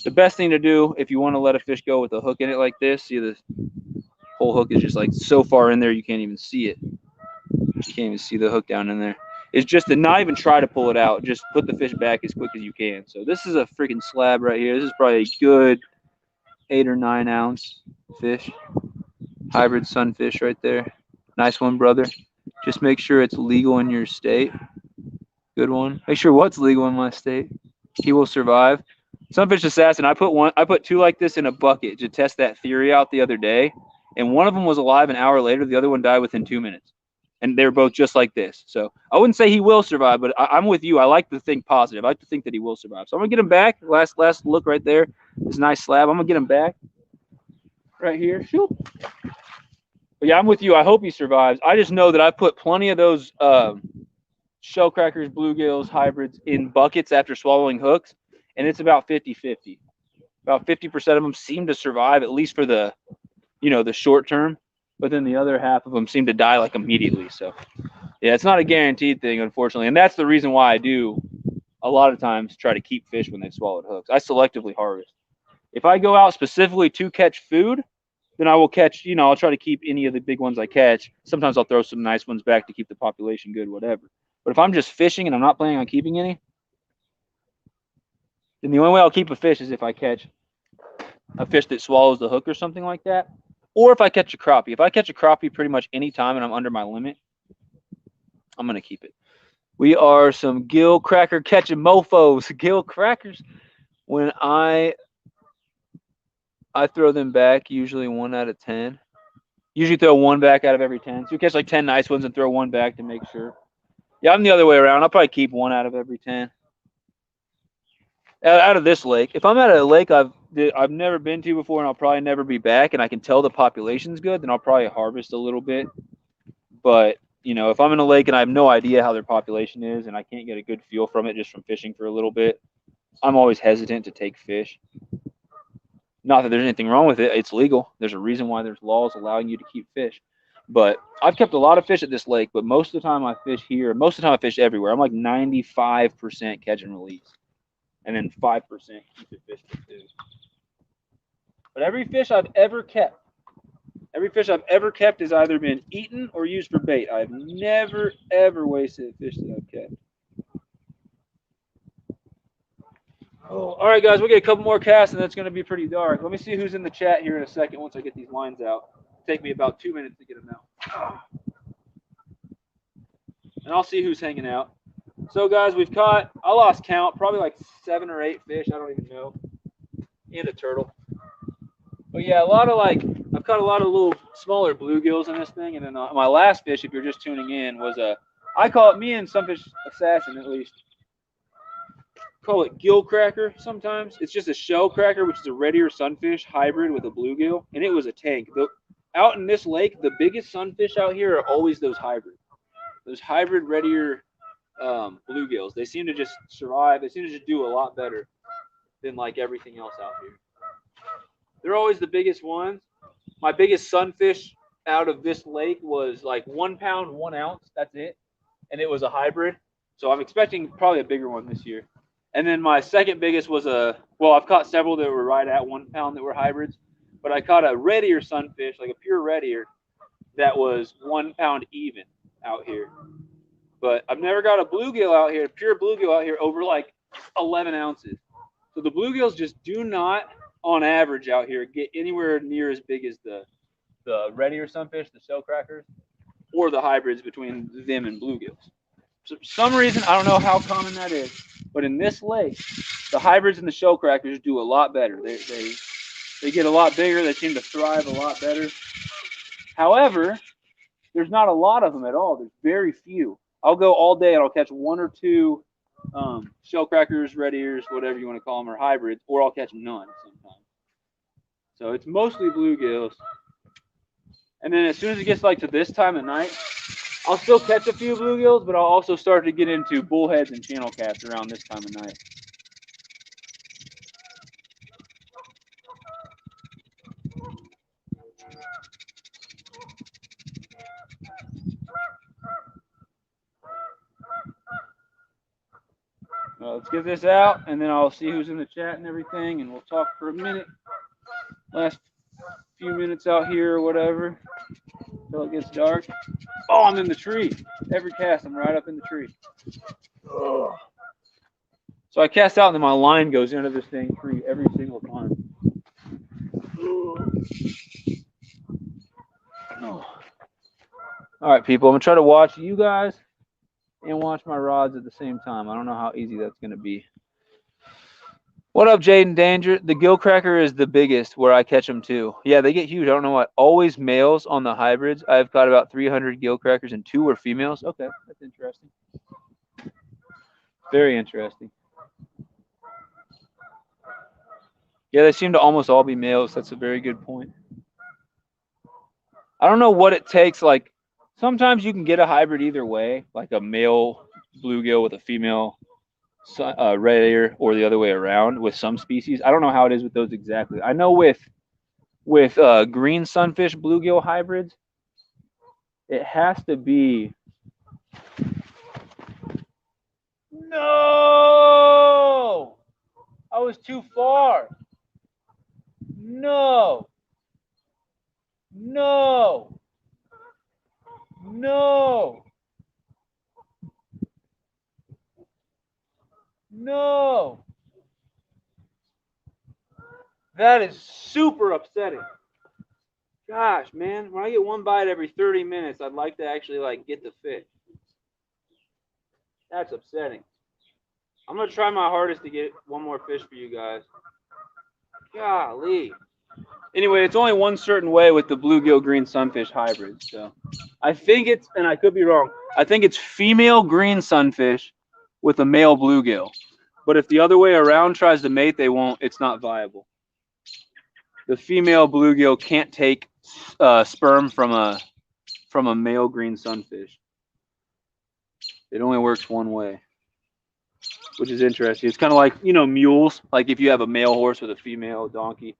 the best thing to do if you want to let a fish go with a hook in it like this, see the whole hook is just like so far in there you can't even see it. You can't even see the hook down in there. It's just to not even try to pull it out. Just put the fish back as quick as you can. So this is a freaking slab right here. This is probably a good 8 or 9 ounce fish. Hybrid sunfish right there. Nice one, brother. Just make sure it's legal in your state. Good one. Make sure what's legal in my state. He will survive. Sunfish assassin. I put 2 like this in a bucket to test that theory out the other day, and one of them was alive an hour later. The other one died within 2 minutes, and they were both just like this. So I wouldn't say he will survive, but I'm with you. I like to think positive. I like to think that he will survive. So I'm gonna get him back. Last look right there. This nice slab. I'm gonna get him back. Right here. Shoot. But yeah, I'm with you. I hope he survives. I just know that I put plenty of those shell crackers, bluegills, hybrids in buckets after swallowing hooks, and it's about 50-50. About 50% of them seem to survive, at least for the, you know, the short term, but then the other half of them seem to die like immediately. So yeah, it's not a guaranteed thing, unfortunately, and that's the reason why I do a lot of times try to keep fish when they've swallowed hooks. I selectively harvest. If I go out specifically to catch food, then I will catch, you know, I'll try to keep any of the big ones I catch. Sometimes I'll throw some nice ones back to keep the population good, whatever. But if I'm just fishing and I'm not planning on keeping any, then the only way I'll keep a fish is if I catch a fish that swallows the hook or something like that. Or if I catch a crappie. If I catch a crappie pretty much any time and I'm under my limit, I'm going to keep it. We are some gill cracker catching mofos. Gill crackers. When I throw them back, usually 1 out of 10. Usually throw 1 back out of every 10. So you catch like 10 nice ones and throw 1 back to make sure. Yeah, I'm the other way around. I'll probably keep 1 out of every 10. Out of this lake. If I'm at a lake I've never been to before and I'll probably never be back and I can tell the population's good, then I'll probably harvest a little bit. But, you know, if I'm in a lake and I have no idea how their population is and I can't get a good feel from it just from fishing for a little bit, I'm always hesitant to take fish. Not that there's anything wrong with it. It's legal. There's a reason why there's laws allowing you to keep fish. But I've kept a lot of fish at this lake, but most of the time I fish here, most of the time I fish everywhere. I'm like 95% catch and release. And then 5% keep it fish for food. But every fish I've ever kept has either been eaten or used for bait. I've never, ever wasted a fish that I've kept. Oh, all right, guys, we'll get a couple more casts, and that's going to be pretty dark. Let me see who's in the chat here in a second once I get these lines out. It'll take me about 2 minutes to get them out. And I'll see who's hanging out. So, guys, we've caught, I lost count, probably like 7 or 8 fish. I don't even know. And a turtle. But, yeah, I've caught a lot of little smaller bluegills in this thing. And then my last fish, if you're just tuning in, was I call it, me and Sunfish Assassin at least, call it gill cracker sometimes. It's just a shell cracker, which is a red ear sunfish hybrid with a bluegill, and it was a tank. Out in this lake, the biggest sunfish out here are always those hybrid red ear bluegills. They seem to just survive. They seem to just do a lot better than like everything else out here. They're always the biggest ones. My biggest sunfish out of this lake was like 1 pound, 1 ounce. That's it, and it was a hybrid. So I'm expecting probably a bigger one this year. And then my second biggest was I've caught several that were right at 1 pound that were hybrids, but I caught a red ear sunfish, like a pure red ear, that was 1 pound even out here. But I've never got a bluegill out here, a pure bluegill out here over like 11 ounces. So the bluegills just do not, on average out here, get anywhere near as big as the red ear sunfish, the shell crackers, or the hybrids between them and bluegills. For some reason, I don't know how common that is, but in this lake, the hybrids and the shell crackers do a lot better. They get a lot bigger. They seem to thrive a lot better. However, there's not a lot of them at all. There's very few. I'll go all day and I'll catch 1 or 2 shell crackers, red ears, whatever you want to call them, or hybrids, or I'll catch none sometimes. So it's mostly bluegills. And then as soon as it gets like to this time of night, I'll still catch a few bluegills, but I'll also start to get into bullheads and channel cats around this time of night. Let's get this out, and then I'll see who's in the chat and everything, and we'll talk for a minute. Last few minutes out here or whatever until it gets dark. Oh, I'm in the tree. Every cast, I'm right up in the tree. Ugh. So I cast out, and then my line goes into this thing tree every single time. Oh. All right, people. I'm going to try to watch you guys and watch my rods at the same time. I don't know how easy that's going to be. What up, Jaden Danger? The gill cracker is the biggest where I catch them too. Yeah, they get huge. I don't know what. Always males on the hybrids. I've caught about 300 gill crackers and 2 were females. Okay, that's interesting. Very interesting. Yeah, they seem to almost all be males. That's a very good point. I don't know what it takes. Like, sometimes you can get a hybrid either way, like a male bluegill with a female red ear, or the other way around with some species. I don't know how it is with those exactly. I know with green sunfish bluegill hybrids, it has to be. No, I was too far. No. No. No. No. That is super upsetting. Gosh, man, when I get one bite every 30 minutes, I'd like to actually like get the fish. That's upsetting. I'm gonna try my hardest to get one more fish for you guys. Golly. Anyway, it's only one certain way with the bluegill green sunfish hybrid. So I think it's, and I could be wrong, I think it's female green sunfish with a male bluegill. But if the other way around tries to mate, they won't. It's not viable. The female bluegill can't take sperm from a male green sunfish. It only works one way, which is interesting. It's kind of like, you know, mules. Like if you have a male horse with a female donkey,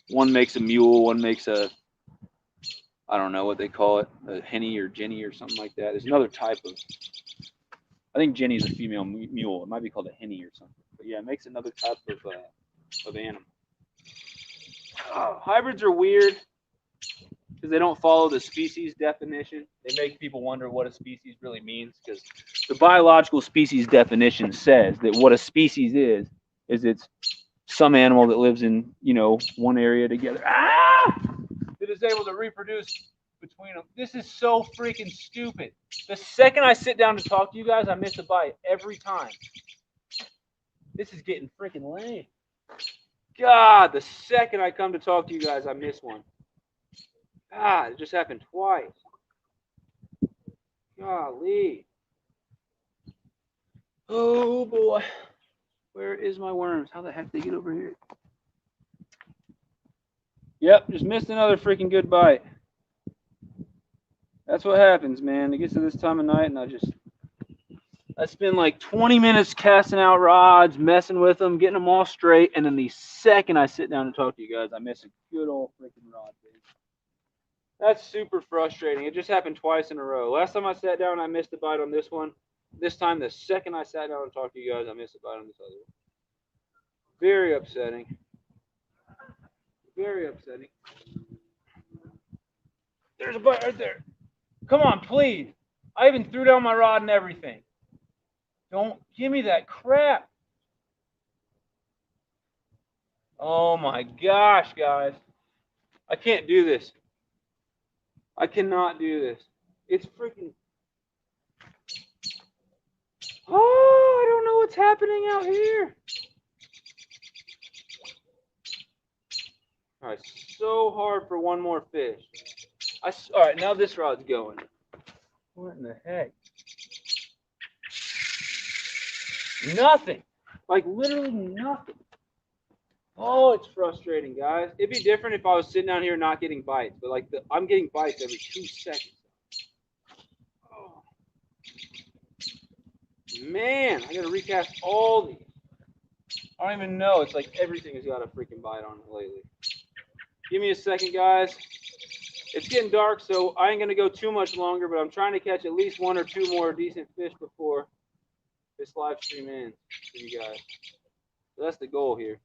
one makes a mule, one makes a, I don't know what they call it, a henny or jenny or something like that. There's another type of, I think jenny is a female mule. It might be called a henny or something. But yeah, it makes another type of animal. Hybrids are weird because they don't follow the species definition. They make people wonder what a species really means, because the biological species definition says that what a species is it's some animal that lives in, you know, one area together. That is able to reproduce between them. This is so freaking stupid. The second I sit down to talk to you guys, I miss a bite every time. This is getting freaking lame. God, the second I come to talk to you guys, I miss one. God, it just happened twice. Golly. Oh boy. Where is my worms? How the heck did they get over here? Yep, just missed another freaking good bite. That's what happens, man. It gets to this time of night and I spend like 20 minutes casting out rods, messing with them, getting them all straight, and then the second I sit down to talk to you guys, I miss a good old freaking rod, baby. That's super frustrating. It just happened twice in a row. Last time I sat down, I missed a bite on this one. This time, the second I sat down to talk to you guys, I missed a bite on this other one. Very upsetting. Very upsetting. There's a bite right there. Come on, please. I even threw down my rod and everything. Don't give me that crap. Oh my gosh, guys. I can't do this. I cannot do this. It's freaking... Oh, I don't know what's happening out here. All right, so hard for one more fish. All right, now this rod's going. What in the heck? Nothing. Like literally nothing. Oh, it's frustrating, guys. It'd be different if I was sitting down here not getting bites, but like I'm getting bites every 2 seconds. Oh. Man, I gotta recast all these. I don't even know. It's like everything has got a freaking bite on it lately. Give me a second, guys. It's getting dark, so I ain't gonna go too much longer, but I'm trying to catch at least 1 or 2 more decent fish before this live stream ends for you guys. So that's the goal here.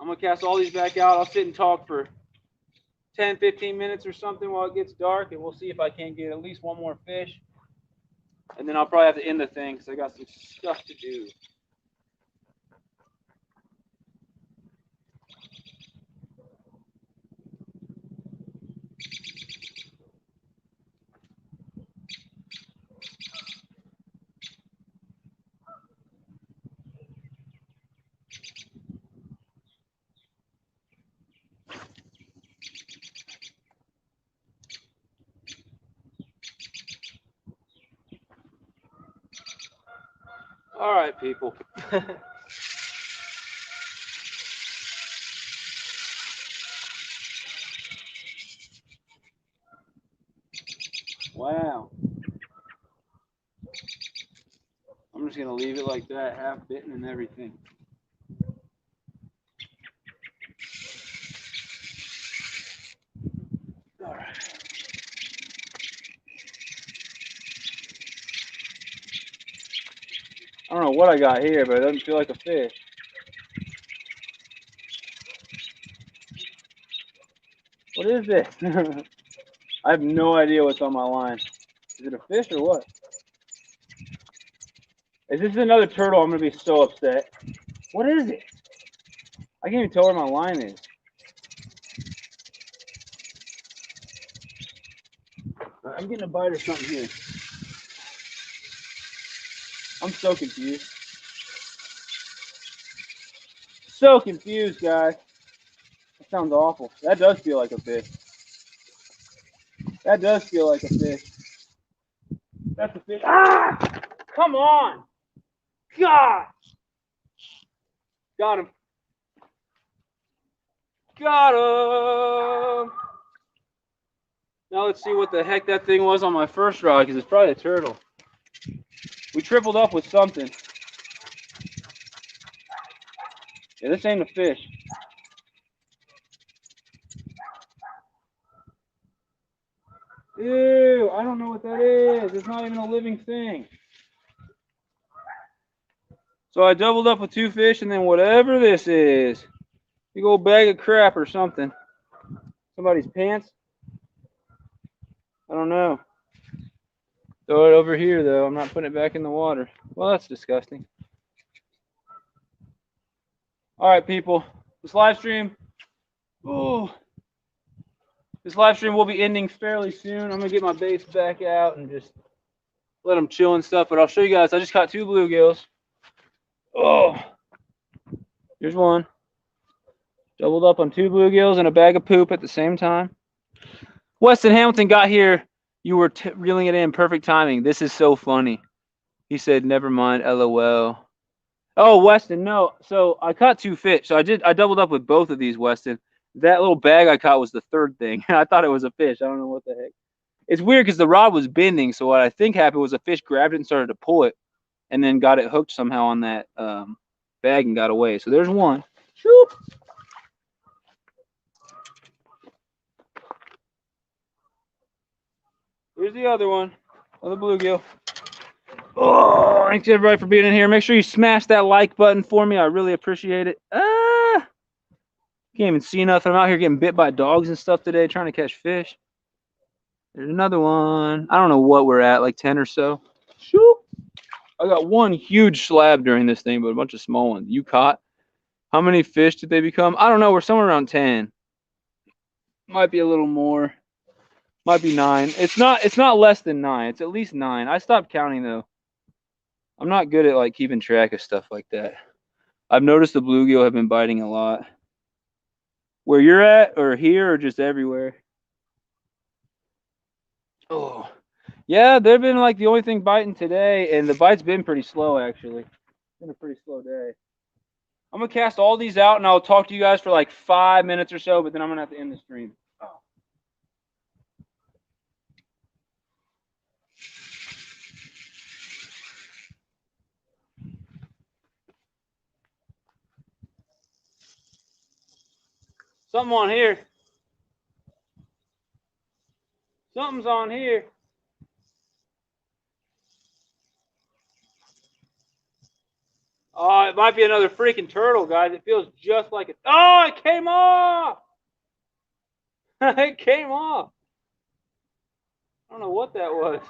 I'm gonna cast all these back out. I'll sit and talk for 10, 15 minutes or something while it gets dark, and we'll see if I can't get at least 1 more fish. And then I'll probably have to end the thing because I got some stuff to do. All right, people. Wow. I'm just going to leave it like that, half bitten and everything. All right. I don't know what I got here, but it doesn't feel like a fish. What is this? I have no idea what's on my line. Is it a fish or what? If this is another turtle, I'm going to be so upset. What is it? I can't even tell where my line is. I'm getting a bite or something here. I'm so confused. So confused, guys. That sounds awful. That does feel like a fish. That does feel like a fish. That's a fish. Ah! Come on! God! Got him. Got him! Now let's see what the heck that thing was on my first rod, because it's probably a turtle. We tripled up with something. Yeah, this ain't a fish. Ew, I don't know what that is. It's not even a living thing. So I doubled up with 2 fish, and then whatever this is, big old bag of crap or something. Somebody's pants? I don't know. Throw it over here, though. I'm not putting it back in the water. Well, that's disgusting. All right, people. This live stream, this live stream will be ending fairly soon. I'm gonna get my baits back out and just let them chill and stuff. But I'll show you guys. I just caught 2 bluegills. Oh, here's one. Doubled up on 2 bluegills and a bag of poop at the same time. Weston Hamilton got here. You were reeling it in. Perfect timing. This is so funny. He said, "Never mind, LOL." Oh, Weston, no. So I caught 2 fish. So I doubled up with both of these, Weston. That little bag I caught was the 3rd thing. I thought it was a fish. I don't know what the heck. It's weird because the rod was bending. So what I think happened was a fish grabbed it and started to pull it, and then got it hooked somehow on that bag and got away. So there's one. Shoop. Here's the other one. Another bluegill. Oh, thanks everybody for being in here. Make sure you smash that like button for me. I really appreciate it. Can't even see nothing. I'm out here getting bit by dogs and stuff today, trying to catch fish. There's another one. I don't know what we're at, like 10 or so. Shoop. I got one huge slab during this thing, but a bunch of small ones. You caught? How many fish did they become? I don't know. We're somewhere around 10. Might be a little more. Might be 9. It's not less than 9. It's at least 9. I stopped counting though. I'm not good at like keeping track of stuff like that. I've noticed the bluegill have been biting a lot. Where you're at, or here, or just everywhere? Oh, yeah, they've been like the only thing biting today, and the bite's been pretty slow actually. It's been a pretty slow day. I'm gonna cast all these out, and I'll talk to you guys for like 5 minutes or so, but then I'm gonna have to end the stream. Oh. Something on here. Something's on here. Oh, it might be another freaking turtle, guys. It feels just like it. Oh, it came off! It came off. I don't know what that was.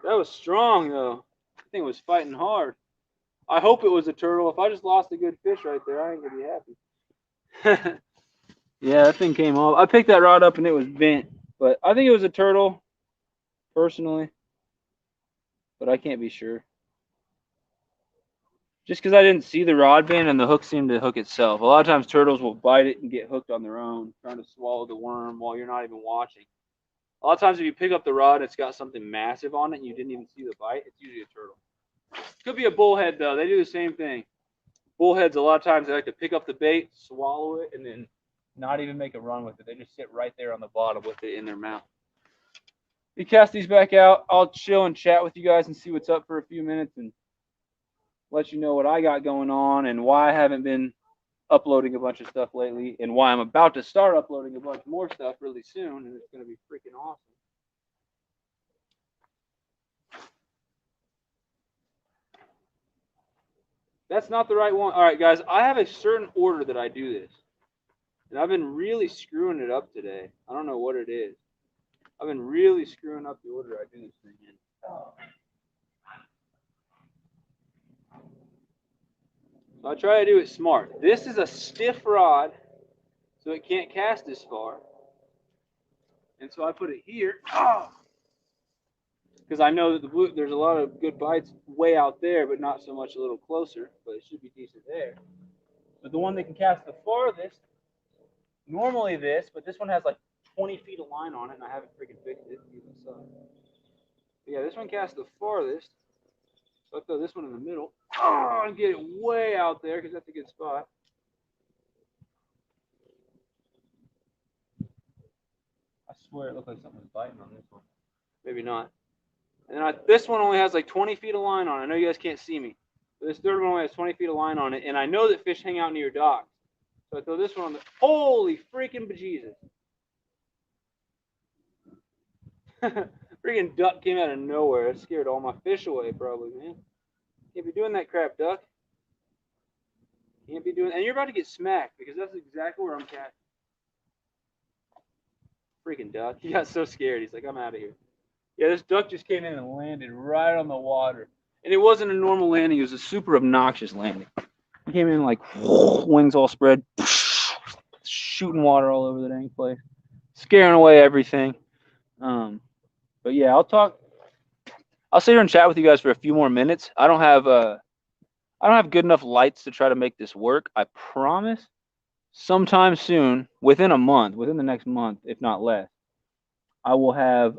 That was strong, though. I think it was fighting hard. I hope it was a turtle. If I just lost a good fish right there, I ain't going to be happy. Yeah, that thing came off. I picked that rod up and it was bent. But I think it was a turtle, personally. But I can't be sure. Just because I didn't see the rod bend and the hook seemed to hook itself. A lot of times turtles will bite it and get hooked on their own, trying to swallow the worm while you're not even watching. A lot of times if you pick up the rod, it's got something massive on it and you didn't even see the bite, it's usually a turtle. Could be a bullhead, though. They do the same thing. Bullheads, a lot of times, they like to pick up the bait, swallow it, and then not even make a run with it. They just sit right there on the bottom with it in their mouth. You cast these back out. I'll chill and chat with you guys and see what's up for a few minutes and let you know what I got going on and why I haven't been uploading a bunch of stuff lately and why I'm about to start uploading a bunch more stuff really soon, and it's going to be freaking awesome. That's not the right one. All right, guys, I have a certain order that I do this. And I've been really screwing it up today. I don't know what it is. I've been really screwing up the order I do this thing in. Oh. So I try to do it smart. This is a stiff rod, so it can't cast this far. And so I put it here. Because I know that there's a lot of good bites way out there, but not so much a little closer. But it should be decent there. But the one that can cast the farthest, normally this, but this one has like 20 feet of line on it, and I haven't freaking fixed it. But yeah, this one casts the farthest. So I throw this one in the middle. And get it way out there because that's a good spot. I swear it looked like something was biting on this one. Maybe not. And then this one only has like 20 feet of line on it. I know you guys can't see me. But this third one only has 20 feet of line on it. And I know that fish hang out near docks. So I throw this one on the... Holy freaking bejesus. Freaking duck came out of nowhere. It scared all my fish away probably, man. Can't be doing that crap, duck. Can't be doing... And you're about to get smacked because that's exactly where I'm casting. Freaking duck. He got so scared. He's like, I'm out of here. Yeah, this duck just came in and landed right on the water. And it wasn't a normal landing. It was a super obnoxious landing. He came in like wings all spread, shooting water all over the dang place, scaring away everything. But yeah, I'll sit here and chat with you guys for a few more minutes. I don't have good enough lights to try to make this work. I promise sometime soon, within the next month, if not less, I will have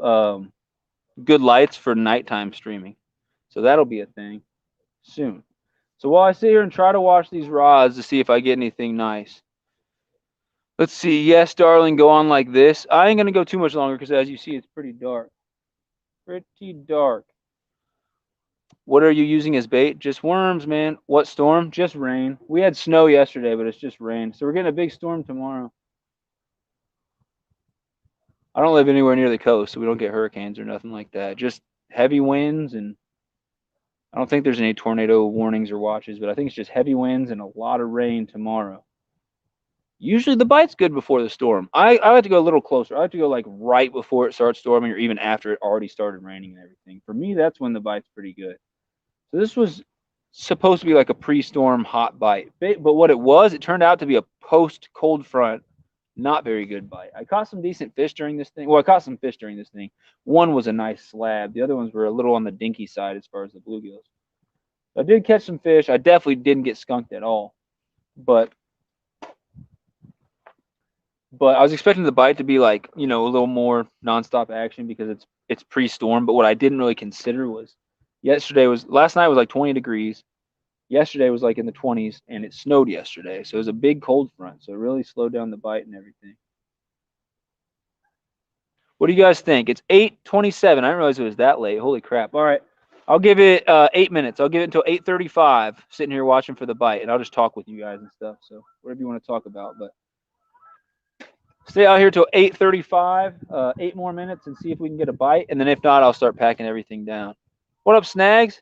good lights for nighttime streaming. So that'll be a thing soon. So while I sit here and try to wash these rods to see if I get anything nice. Let's see. Yes, darling, go on like this. I ain't going to go too much longer because as you see, it's pretty dark. Pretty dark. What are you using as bait? Just worms, man. What storm? Just rain. We had snow yesterday, but it's just rain. So we're getting a big storm tomorrow. I don't live anywhere near the coast, so we don't get hurricanes or nothing like that. Just heavy winds, and I don't think there's any tornado warnings or watches, but I think it's just heavy winds and a lot of rain tomorrow. Usually the bite's good before the storm. I like to go a little closer. I like to go like right before it starts storming or even after it already started raining and everything. For me, that's when the bite's pretty good. So this was supposed to be like a pre-storm hot bite. But what it was, it turned out to be a post-cold front, not very good bite. I caught some decent fish during this thing. Well, I caught some fish during this thing. One was a nice slab. The other ones were a little on the dinky side as far as the bluegills. I did catch some fish. I definitely didn't get skunked at all. But I was expecting the bite to be like, a little more nonstop action because it's pre-storm. But what I didn't really consider was last night was like 20 degrees. Yesterday was like in the 20s, and it snowed yesterday. So it was a big cold front. So it really slowed down the bite and everything. What do you guys think? It's 8:27. I didn't realize it was that late. Holy crap. All right. I'll give it 8 minutes. I'll give it until 8:35, sitting here watching for the bite, and I'll just talk with you guys and stuff. So whatever you want to talk about. But stay out here till 8:35, 8 more minutes, and see if we can get a bite. And then if not, I'll start packing everything down. What up, Snags?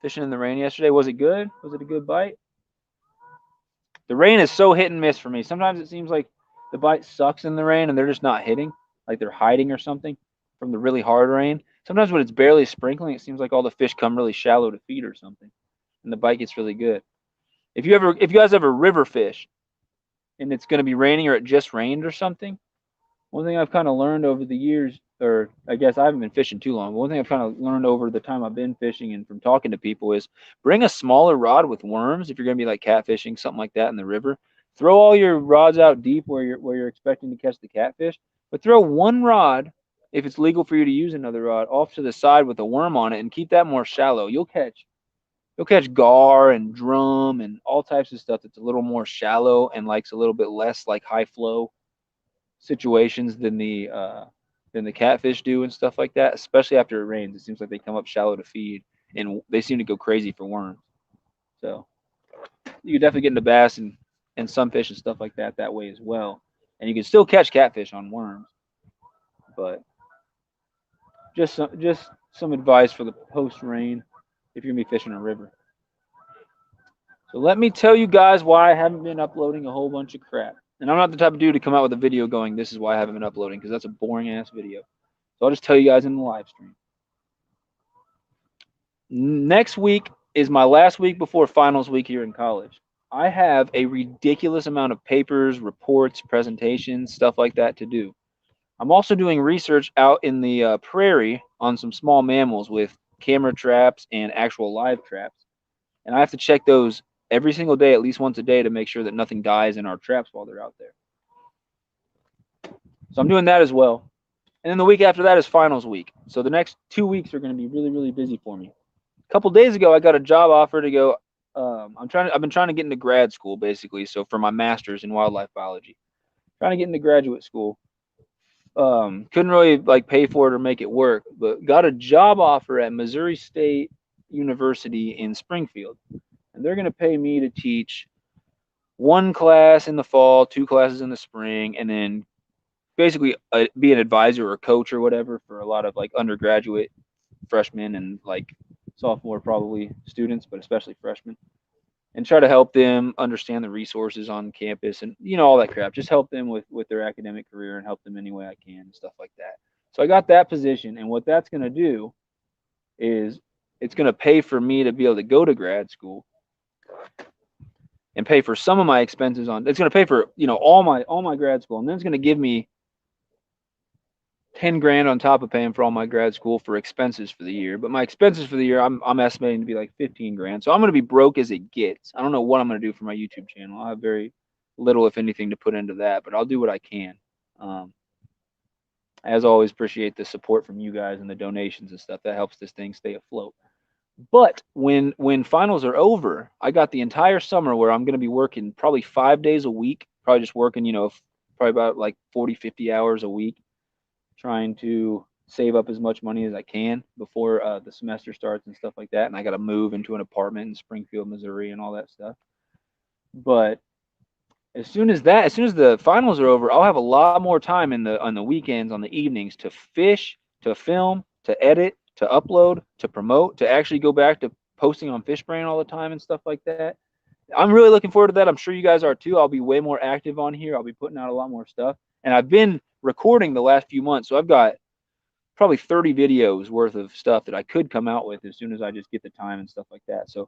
Fishing in the rain yesterday. Was it good? Was it a good bite? The rain is so hit and miss for me. Sometimes it seems like the bite sucks in the rain and they're just not hitting, like they're hiding or something from the really hard rain. Sometimes when it's barely sprinkling, it seems like all the fish come really shallow to feed or something, and the bite gets really good. If you guys ever river fish and it's going to be raining or it just rained or something, one thing I've kind of learned over the years, or I guess I haven't been fishing too long, but one thing I've kind of learned over the time I've been fishing and from talking to people is bring a smaller rod with worms if you're going to be like catfishing, something like that in the river. Throw all your rods out deep where you're expecting to catch the catfish, but throw one rod, if it's legal for you to use another rod, off to the side with a worm on it and keep that more shallow. You'll catch gar and drum and all types of stuff that's a little more shallow and likes a little bit less like high flow situations than the catfish do and stuff like that, especially after it rains. It seems like they come up shallow to feed and they seem to go crazy for worms. So you can definitely get into bass and some fish and stuff like that way as well. And you can still catch catfish on worms. But just some advice for the post rain if you're gonna be fishing a river. So let me tell you guys why I haven't been uploading a whole bunch of crap. And I'm not the type of dude to come out with a video going, this is why I haven't been uploading, because that's a boring ass video. So I'll just tell you guys in the live stream. Next week, is my last week before finals week here in college. I have a ridiculous amount of papers, reports, presentations, stuff like that to do. I'm also doing research out in the prairie on some small mammals with camera traps and actual live traps. And I have to check those every single day, at least once a day, to make sure that nothing dies in our traps while they're out there. So I'm doing that as well. And then the week after that is finals week. So the next 2 weeks are going to be really, really busy for me. A couple days ago, I got a job offer to go. I've been trying to get into grad school basically. So for my master's in wildlife biology, trying to get into graduate school. Couldn't really like pay for it or make it work, but got a job offer at Missouri State University in Springfield, and they're going to pay me to teach one class in the fall, 2 classes in the spring, and then basically be an advisor or coach or whatever for a lot of like undergraduate freshmen and like sophomore probably students, but especially freshmen, and try to help them understand the resources on campus and all that crap. Just help them with their academic career and help them any way I can and stuff like that. So I got that position, and what that's going to do is it's going to pay for me to be able to go to grad school and pay for some of my expenses on. It's going to pay for all my grad school, and then it's going to give me 10 grand on top of paying for all my grad school for expenses for the year. But my expenses for the year, I'm estimating to be like 15 grand. So I'm going to be broke as it gets. I don't know what I'm going to do for my YouTube channel. I'll have very little, if anything, to put into that, but I'll do what I can. As always, appreciate the support from you guys and the donations and stuff. That helps this thing stay afloat. But when finals are over, I got the entire summer where I'm going to be working probably 5 days a week, probably just working, probably about like 40, 50 hours a week, trying to save up as much money as I can before the semester starts and stuff like that. And I got to move into an apartment in Springfield, Missouri, and all that stuff. But as soon as the finals are over, I'll have a lot more time on the weekends, on the evenings, to fish, to film, to edit, to upload, to promote, to actually go back to posting on Fishbrain all the time and stuff like that. I'm really looking forward to that. I'm sure you guys are too. I'll be way more active on here. I'll be putting out a lot more stuff. And I've been recording the last few months, so I've got probably 30 videos worth of stuff that I could come out with as soon as I just get the time and stuff like that. So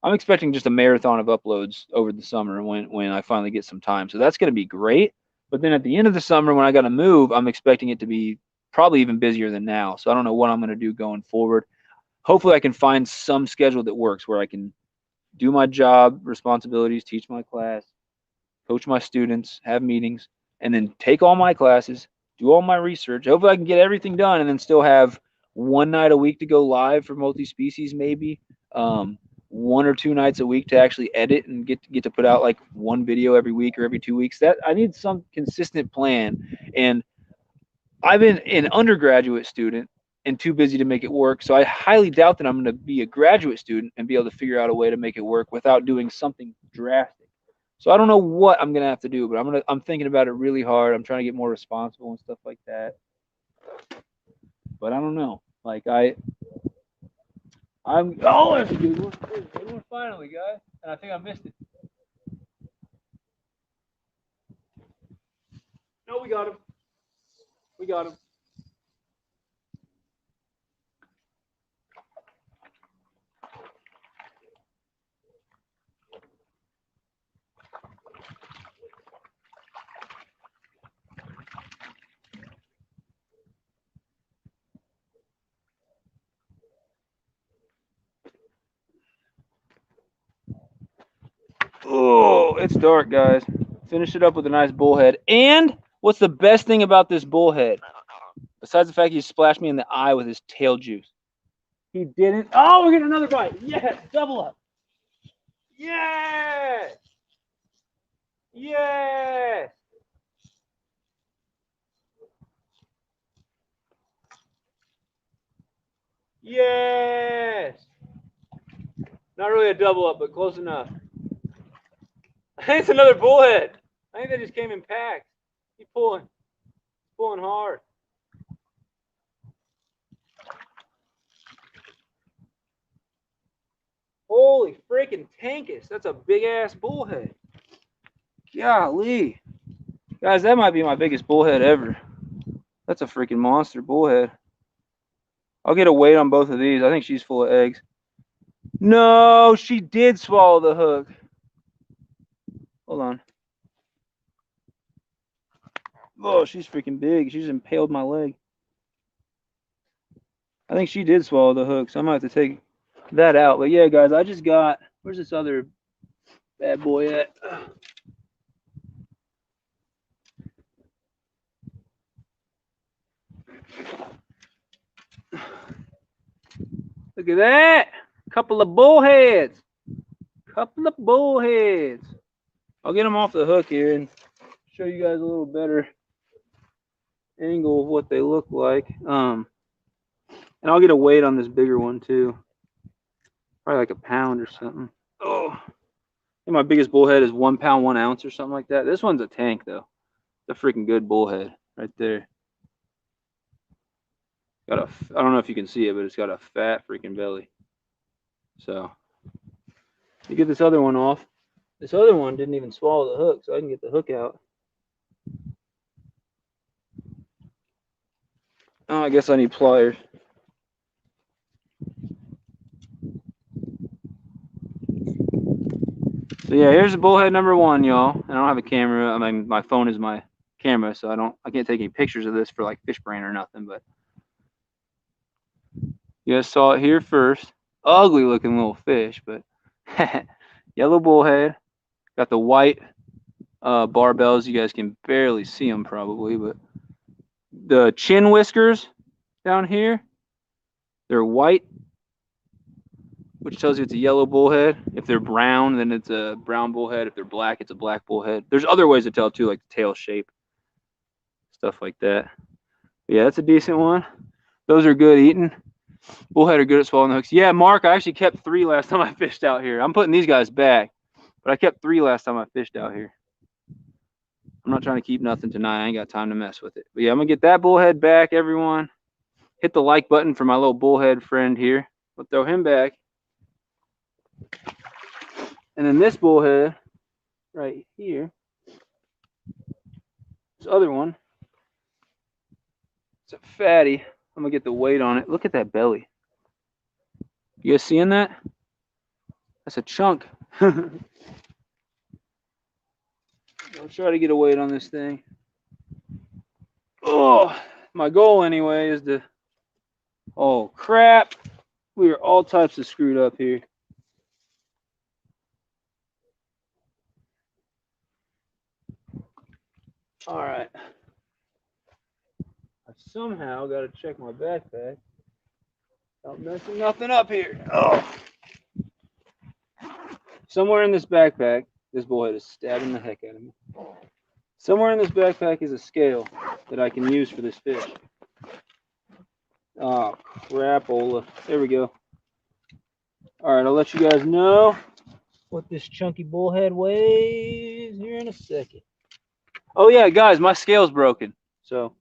I'm expecting just a marathon of uploads over the summer when I finally get some time. So that's going to be great. But then at the end of the summer, when I got to move, I'm expecting it to be probably even busier than now. So I don't know what I'm going to do going forward. Hopefully I can find some schedule that works where I can do my job responsibilities, teach my class, coach my students, have meetings, and then take all my classes, do all my research. Hopefully I can get everything done and then still have one night a week to go live for multi-species, maybe 1 or 2 nights a week to actually edit and get to put out like one video every week or every 2 weeks. That I need some consistent plan. And I've been an undergraduate student and too busy to make it work. So I highly doubt that I'm going to be a graduate student and be able to figure out a way to make it work without doing something drastic. So I don't know what I'm going to have to do, but I'm thinking about it really hard. I'm trying to get more responsible and stuff like that. But I don't know. Like oh, that's a good one. There's a good one finally, guys. And I think I missed it. No, we got him. We got him. Oh, it's dark, guys. Finish it up with a nice bullhead. And what's the best thing about this bullhead? Besides the fact he splashed me in the eye with his tail juice. He didn't. Oh, we're getting another bite. Yes, double up. Yes. Yes. Yes. Not really a double up, but close enough. I think it's another bullhead. I think they just came in packs. He's pulling hard. Holy freaking tankus. That's a big ass bullhead. Golly. Guys, that might be my biggest bullhead ever. That's a freaking monster bullhead. I'll get a weight on both of these. I think she's full of eggs. No, she did swallow the hook. Hold on. Oh, she's freaking big. She just impaled my leg. I think she did swallow the hook, so I might have to take that out. But yeah, guys, I just got. Where's this other bad boy at? Look at that. Couple of bullheads. Couple of bullheads. I'll get them off the hook here and show you guys a little better angle of what they look like. And I'll get a weight on this bigger one too. Probably like a pound or something. Oh, I think my biggest bullhead is 1 pound, 1 ounce or something like that. This one's a tank though. It's a freaking good bullhead right there. Got a, I don't know if you can see it, but it's got a fat freaking belly. So you get this other one off. This other one didn't even swallow the hook, so I can get the hook out. Oh, I guess I need pliers. So yeah, here's the bullhead number 1, y'all. I don't have a camera. I mean, my phone is my camera, so I can't take any pictures of this for like fish brain or nothing. But you guys saw it here first. Ugly looking little fish, but yellow bullhead. Got the white barbells. You guys can barely see them probably, but the chin whiskers down here, they're white, which tells you it's a yellow bullhead. If they're brown, then it's a brown bullhead. If they're black, it's a black bullhead. There's other ways to tell too, like the tail shape, stuff like that. But yeah, that's a decent one. Those are good eating. Bullhead are good at swallowing the hooks. Yeah, Mark, I actually kept 3 last time I fished out here. I'm putting these guys back, but I kept 3 last time I fished out here. I'm not trying to keep nothing tonight. I ain't got time to mess with it. But yeah, I'm going to get that bullhead back, everyone. Hit the like button for my little bullhead friend here. We'll throw him back. And then this bullhead right here, this other one, it's a fatty. I'm going to get the weight on it. Look at that belly. You guys seeing that? That's a chunk. I'll try to get a weight on this thing. Oh, my goal anyway is to... Oh, crap. We are all types of screwed up here. All right. I somehow got to check my backpack. Not messing nothing up here. Oh. Somewhere in this backpack, this bullhead is stabbing the heck out of me. Somewhere in this backpack is a scale that I can use for this fish. Oh, crapola. There we go. All right, I'll let you guys know what this chunky bullhead weighs here in a second. Oh yeah, guys, my scale's broken. So,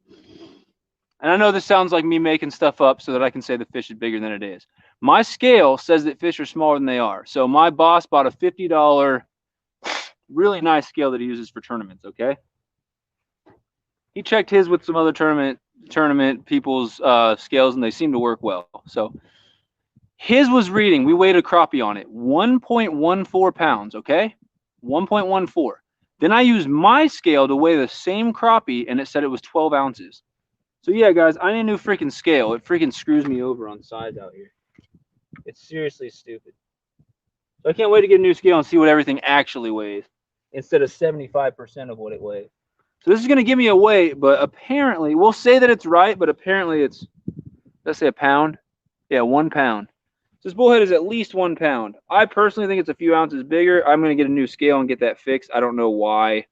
and I know this sounds like me making stuff up so that I can say the fish is bigger than it is. My scale says that fish are smaller than they are. So my boss bought a $50 really nice scale that he uses for tournaments, okay? He checked his with some other tournament people's scales, and they seem to work well. So his was reading, we weighed a crappie on it, 1.14 pounds, okay? 1.14. Then I used my scale to weigh the same crappie, and it said it was 12 ounces. So yeah, guys, I need a new freaking scale. It freaking screws me over on sides out here. It's seriously stupid. So I can't wait to get a new scale and see what everything actually weighs instead of 75% of what it weighs. So this is going to give me a weight, but apparently, we'll say that it's right, but apparently it's, let's say a pound. Yeah, 1 pound. This bullhead is at least 1 pound. I personally think it's a few ounces bigger. I'm going to get a new scale and get that fixed. I don't know why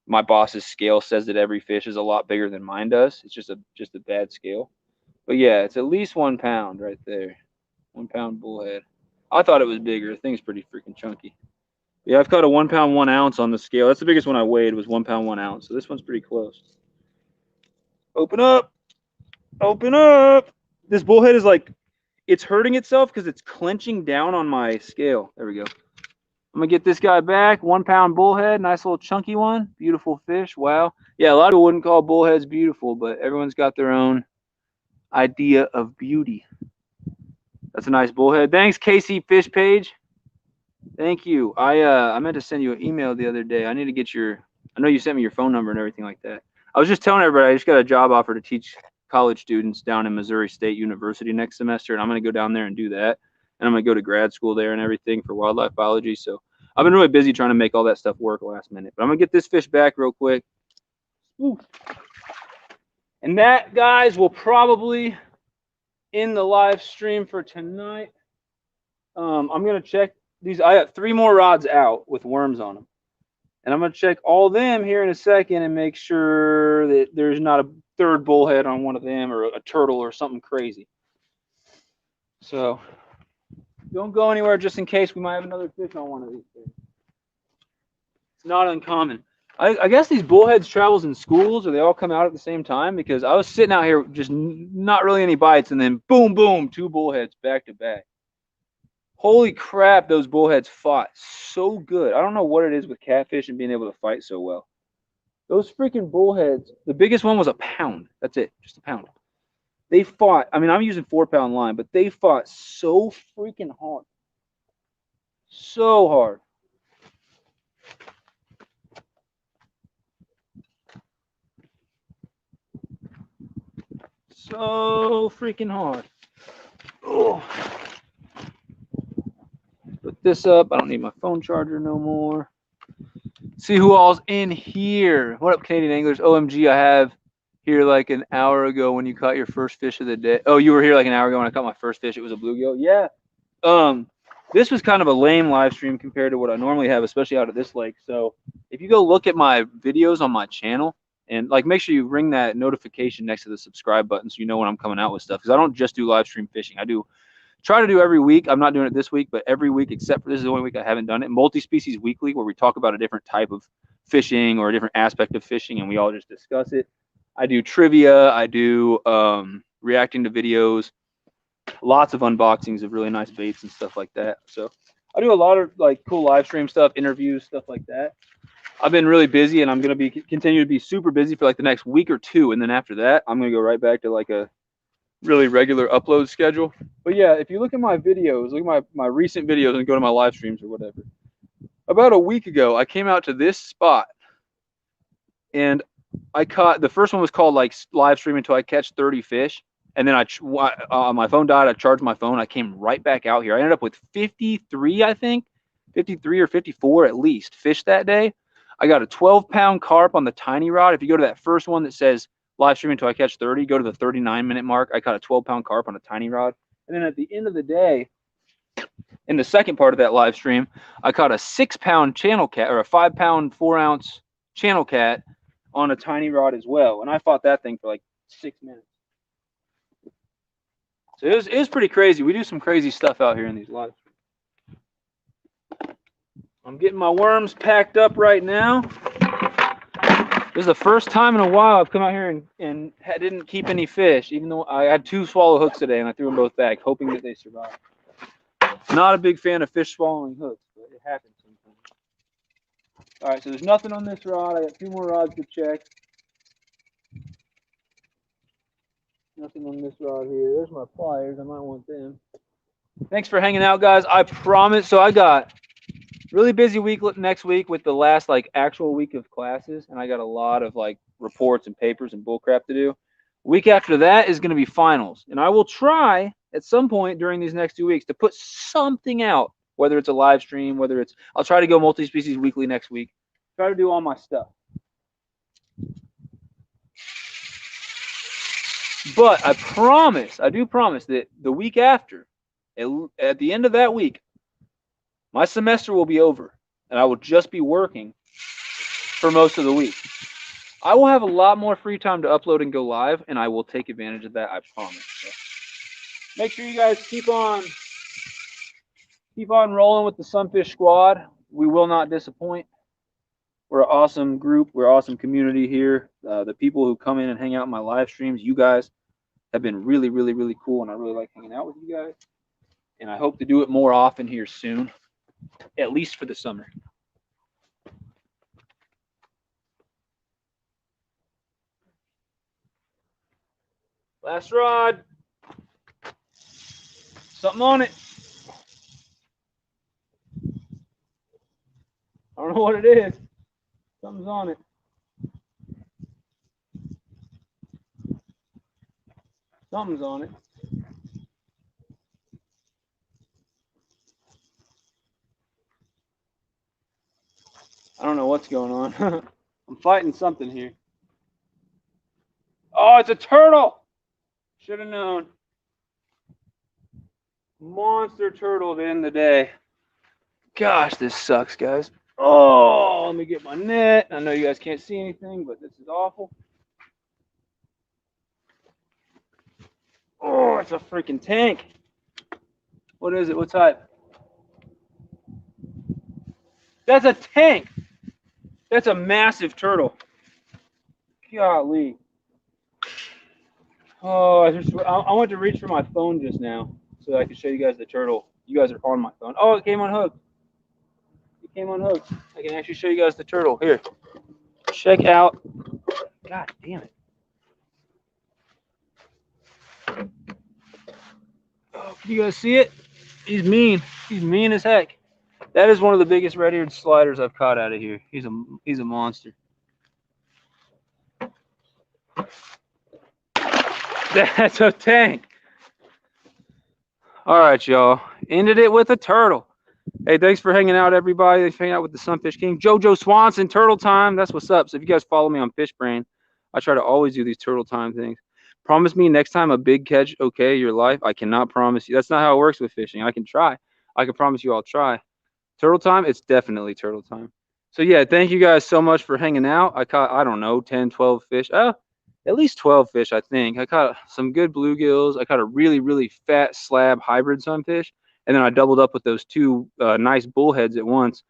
my boss's scale says that every fish is a lot bigger than mine does. It's just a bad scale. But yeah, it's at least 1 pound right there. 1 pound bullhead. I thought it was bigger. The thing's pretty freaking chunky. Yeah, I've caught a 1 pound 1 ounce on the scale. That's the biggest one I weighed, was 1 pound 1 ounce. So this one's pretty close. Open up. Open up. This bullhead is like, it's hurting itself because it's clenching down on my scale. There we go. I'm going to get this guy back. 1 pound bullhead. Nice little chunky one. Beautiful fish. Wow. Yeah, a lot of people wouldn't call bullheads beautiful, but everyone's got their own idea of beauty. That's a nice bullhead. Thanks, KC Fish Page. Thank you. I meant to send you an email the other day. I need to get your. I know you sent me your phone number and everything like that. I was just telling everybody I just got a job offer to teach college students down in Missouri State University next semester, and I'm going to go down there and do that. And I'm going to go to grad school there and everything for wildlife biology. So I've been really busy trying to make all that stuff work last minute. But I'm going to get this fish back real quick. Ooh. And that, guys, will probably end the live stream for tonight. I'm going to check these. I have 3 more rods out with worms on them. And I'm going to check all them here in a second and make sure that there's not a 3rd bullhead on one of them or a turtle or something crazy. So don't go anywhere just in case we might have another fish on one of these things. It's not uncommon. I guess these bullheads travels in schools, or they all come out at the same time, because I was sitting out here just not really any bites, and then boom, boom, 2 bullheads back to back. Holy crap, those bullheads fought so good. I don't know what it is with catfish and being able to fight so well. Those freaking bullheads, the biggest one was a pound. That's it, just a pound. They fought, I mean, I'm using 4-pound line, but they fought so freaking hard. So hard. So freaking hard. Oh. Put this up. I don't need my phone charger no more. See who all's in here. What up, Canadian anglers? OMG, I have here like an hour ago when you caught your first fish of the day. Oh, you were here like an hour ago when I caught my first fish. It was a bluegill. Yeah. This was kind of a lame live stream compared to what I normally have, especially out at this lake. So if you go look at my videos on my channel, and like make sure you ring that notification next to the subscribe button so you know when I'm coming out with stuff, because I don't just do live stream fishing. I do try to do every week. I'm not doing it this week, but every week except for this is the only week I haven't done it. Multi-species weekly, where we talk about a different type of fishing or a different aspect of fishing, and we all just discuss it. I do trivia. I do reacting to videos, lots of unboxings of really nice baits and stuff like that. So I do a lot of like cool live stream stuff, interviews, stuff like that. I've been really busy, and I'm going to continue to be super busy for like the next week or 2. And then after that, I'm going to go right back to like a really regular upload schedule. But yeah, if you look at my videos, look at my recent videos and go to my live streams or whatever. About a week ago, I came out to this spot, and I caught, the first one was called like live stream until I catch 30 fish. And then my phone died. I charged my phone. I came right back out here. I ended up with 53, I think, 53 or 54 at least fish that day. I got a 12-pound carp on the tiny rod. If you go to that first one that says live stream until I catch 30, go to the 39-minute mark. I caught a 12-pound carp on a tiny rod. And then at the end of the day, in the second part of that live stream, I caught a 6-pound channel cat, or a 5-pound, 4-ounce channel cat on a tiny rod as well. And I fought that thing for like 6 minutes. So it was pretty crazy. We do some crazy stuff out here in these live streams. I'm getting my worms packed up right now. This is the first time in a while I've come out here and didn't keep any fish, even though I had 2 swallow hooks today, and I threw them both back, hoping that they survived. Not a big fan of fish swallowing hooks, but it happens sometimes. All right, so there's nothing on this rod. I got 2 more rods to check. Nothing on this rod here. There's my pliers. I might want them. Thanks for hanging out, guys. I promise. So I got really busy week next week with the last like actual week of classes, and I got a lot of like reports and papers and bullcrap to do. Week after that is going to be finals, and I will try at some point during these next 2 weeks to put something out, whether it's a live stream, whether it's, I'll try to go multi-species weekly next week. Try to do all my stuff. But I promise, I do promise that the week after, at the end of that week, my semester will be over, and I will just be working for most of the week. I will have a lot more free time to upload and go live, and I will take advantage of that, I promise. So make sure you guys keep on rolling with the Sunfish Squad. We will not disappoint. We're an awesome group. We're an awesome community here. The people who come in and hang out in my live streams, you guys have been really, really, really cool, and I really like hanging out with you guys. And I hope to do it more often here soon, at least for the summer. Last rod. Something on it. I don't know what it is. Something's on it. Something's on it. I don't know what's going on. I'm fighting something here. Oh, it's a turtle. Should have known. Monster turtle at the end of the day. Gosh, this sucks, guys. Oh, let me get my net. I know you guys can't see anything, but this is awful. Oh, it's a freaking tank. What is it? What type? That's a tank. That's a massive turtle. Golly. Oh, I went to reach for my phone just now so that I could show you guys the turtle. You guys are on my phone. Oh, it came unhooked. It came unhooked. I can actually show you guys the turtle. Here. Check out. God damn it. Oh, can you guys see it? He's mean. He's mean as heck. That is one of the biggest red-eared sliders I've caught out of here. He's a monster. That's a tank. All right, y'all. Ended it with a turtle. Hey, thanks for hanging out, everybody. Thanks for hanging out with the Sunfish King. JoJo Swanson, Turtle Time. That's what's up. So if you guys follow me on Fish Brain, I try to always do these Turtle Time things. Promise me next time a big catch, okay, your life. I cannot promise you. That's not how it works with fishing. I can try. I can promise you I'll try. Turtle Time, it's definitely Turtle Time. So yeah, thank you guys so much for hanging out. I caught, I don't know, 10, 12 fish. At least 12 fish, I think. I caught some good bluegills. I caught a really, really fat slab hybrid sunfish. And then I doubled up with those two nice bullheads at once.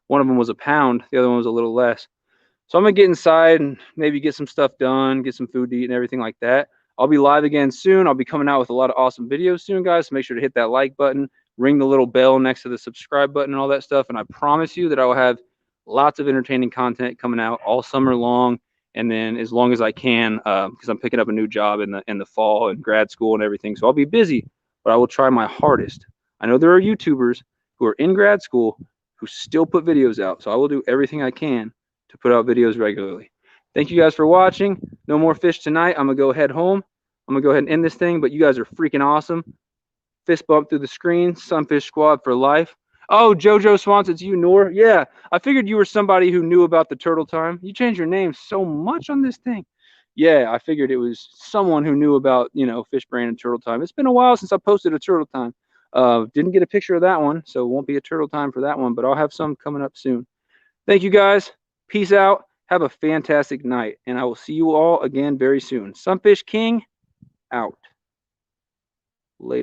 One of them was a pound. The other one was a little less. So I'm going to get inside and maybe get some stuff done, get some food to eat and everything like that. I'll be live again soon. I'll be coming out with a lot of awesome videos soon, guys. So make sure to hit that like button, ring the little bell next to the subscribe button and all that stuff. And I promise you that I will have lots of entertaining content coming out all summer long. And then as long as I can, because I'm picking up a new job in the fall and grad school and everything. So I'll be busy, but I will try my hardest. I know there are YouTubers who are in grad school who still put videos out. So I will do everything I can to put out videos regularly. Thank you guys for watching. No more fish tonight. I'm going to go head home. I'm going to go ahead and end this thing, but you guys are freaking awesome. Fist bump through the screen. Sunfish Squad for life. Oh, JoJo Swanson, it's you, Noor. Yeah, I figured you were somebody who knew about the Turtle Time. You changed your name so much on this thing. Yeah, I figured it was someone who knew about, you know, Fish Brain and Turtle Time. It's been a while since I posted a Turtle Time. Didn't get a picture of that one, so it won't be a Turtle Time for that one, but I'll have some coming up soon. Thank you, guys. Peace out. Have a fantastic night, and I will see you all again very soon. Sunfish King, out.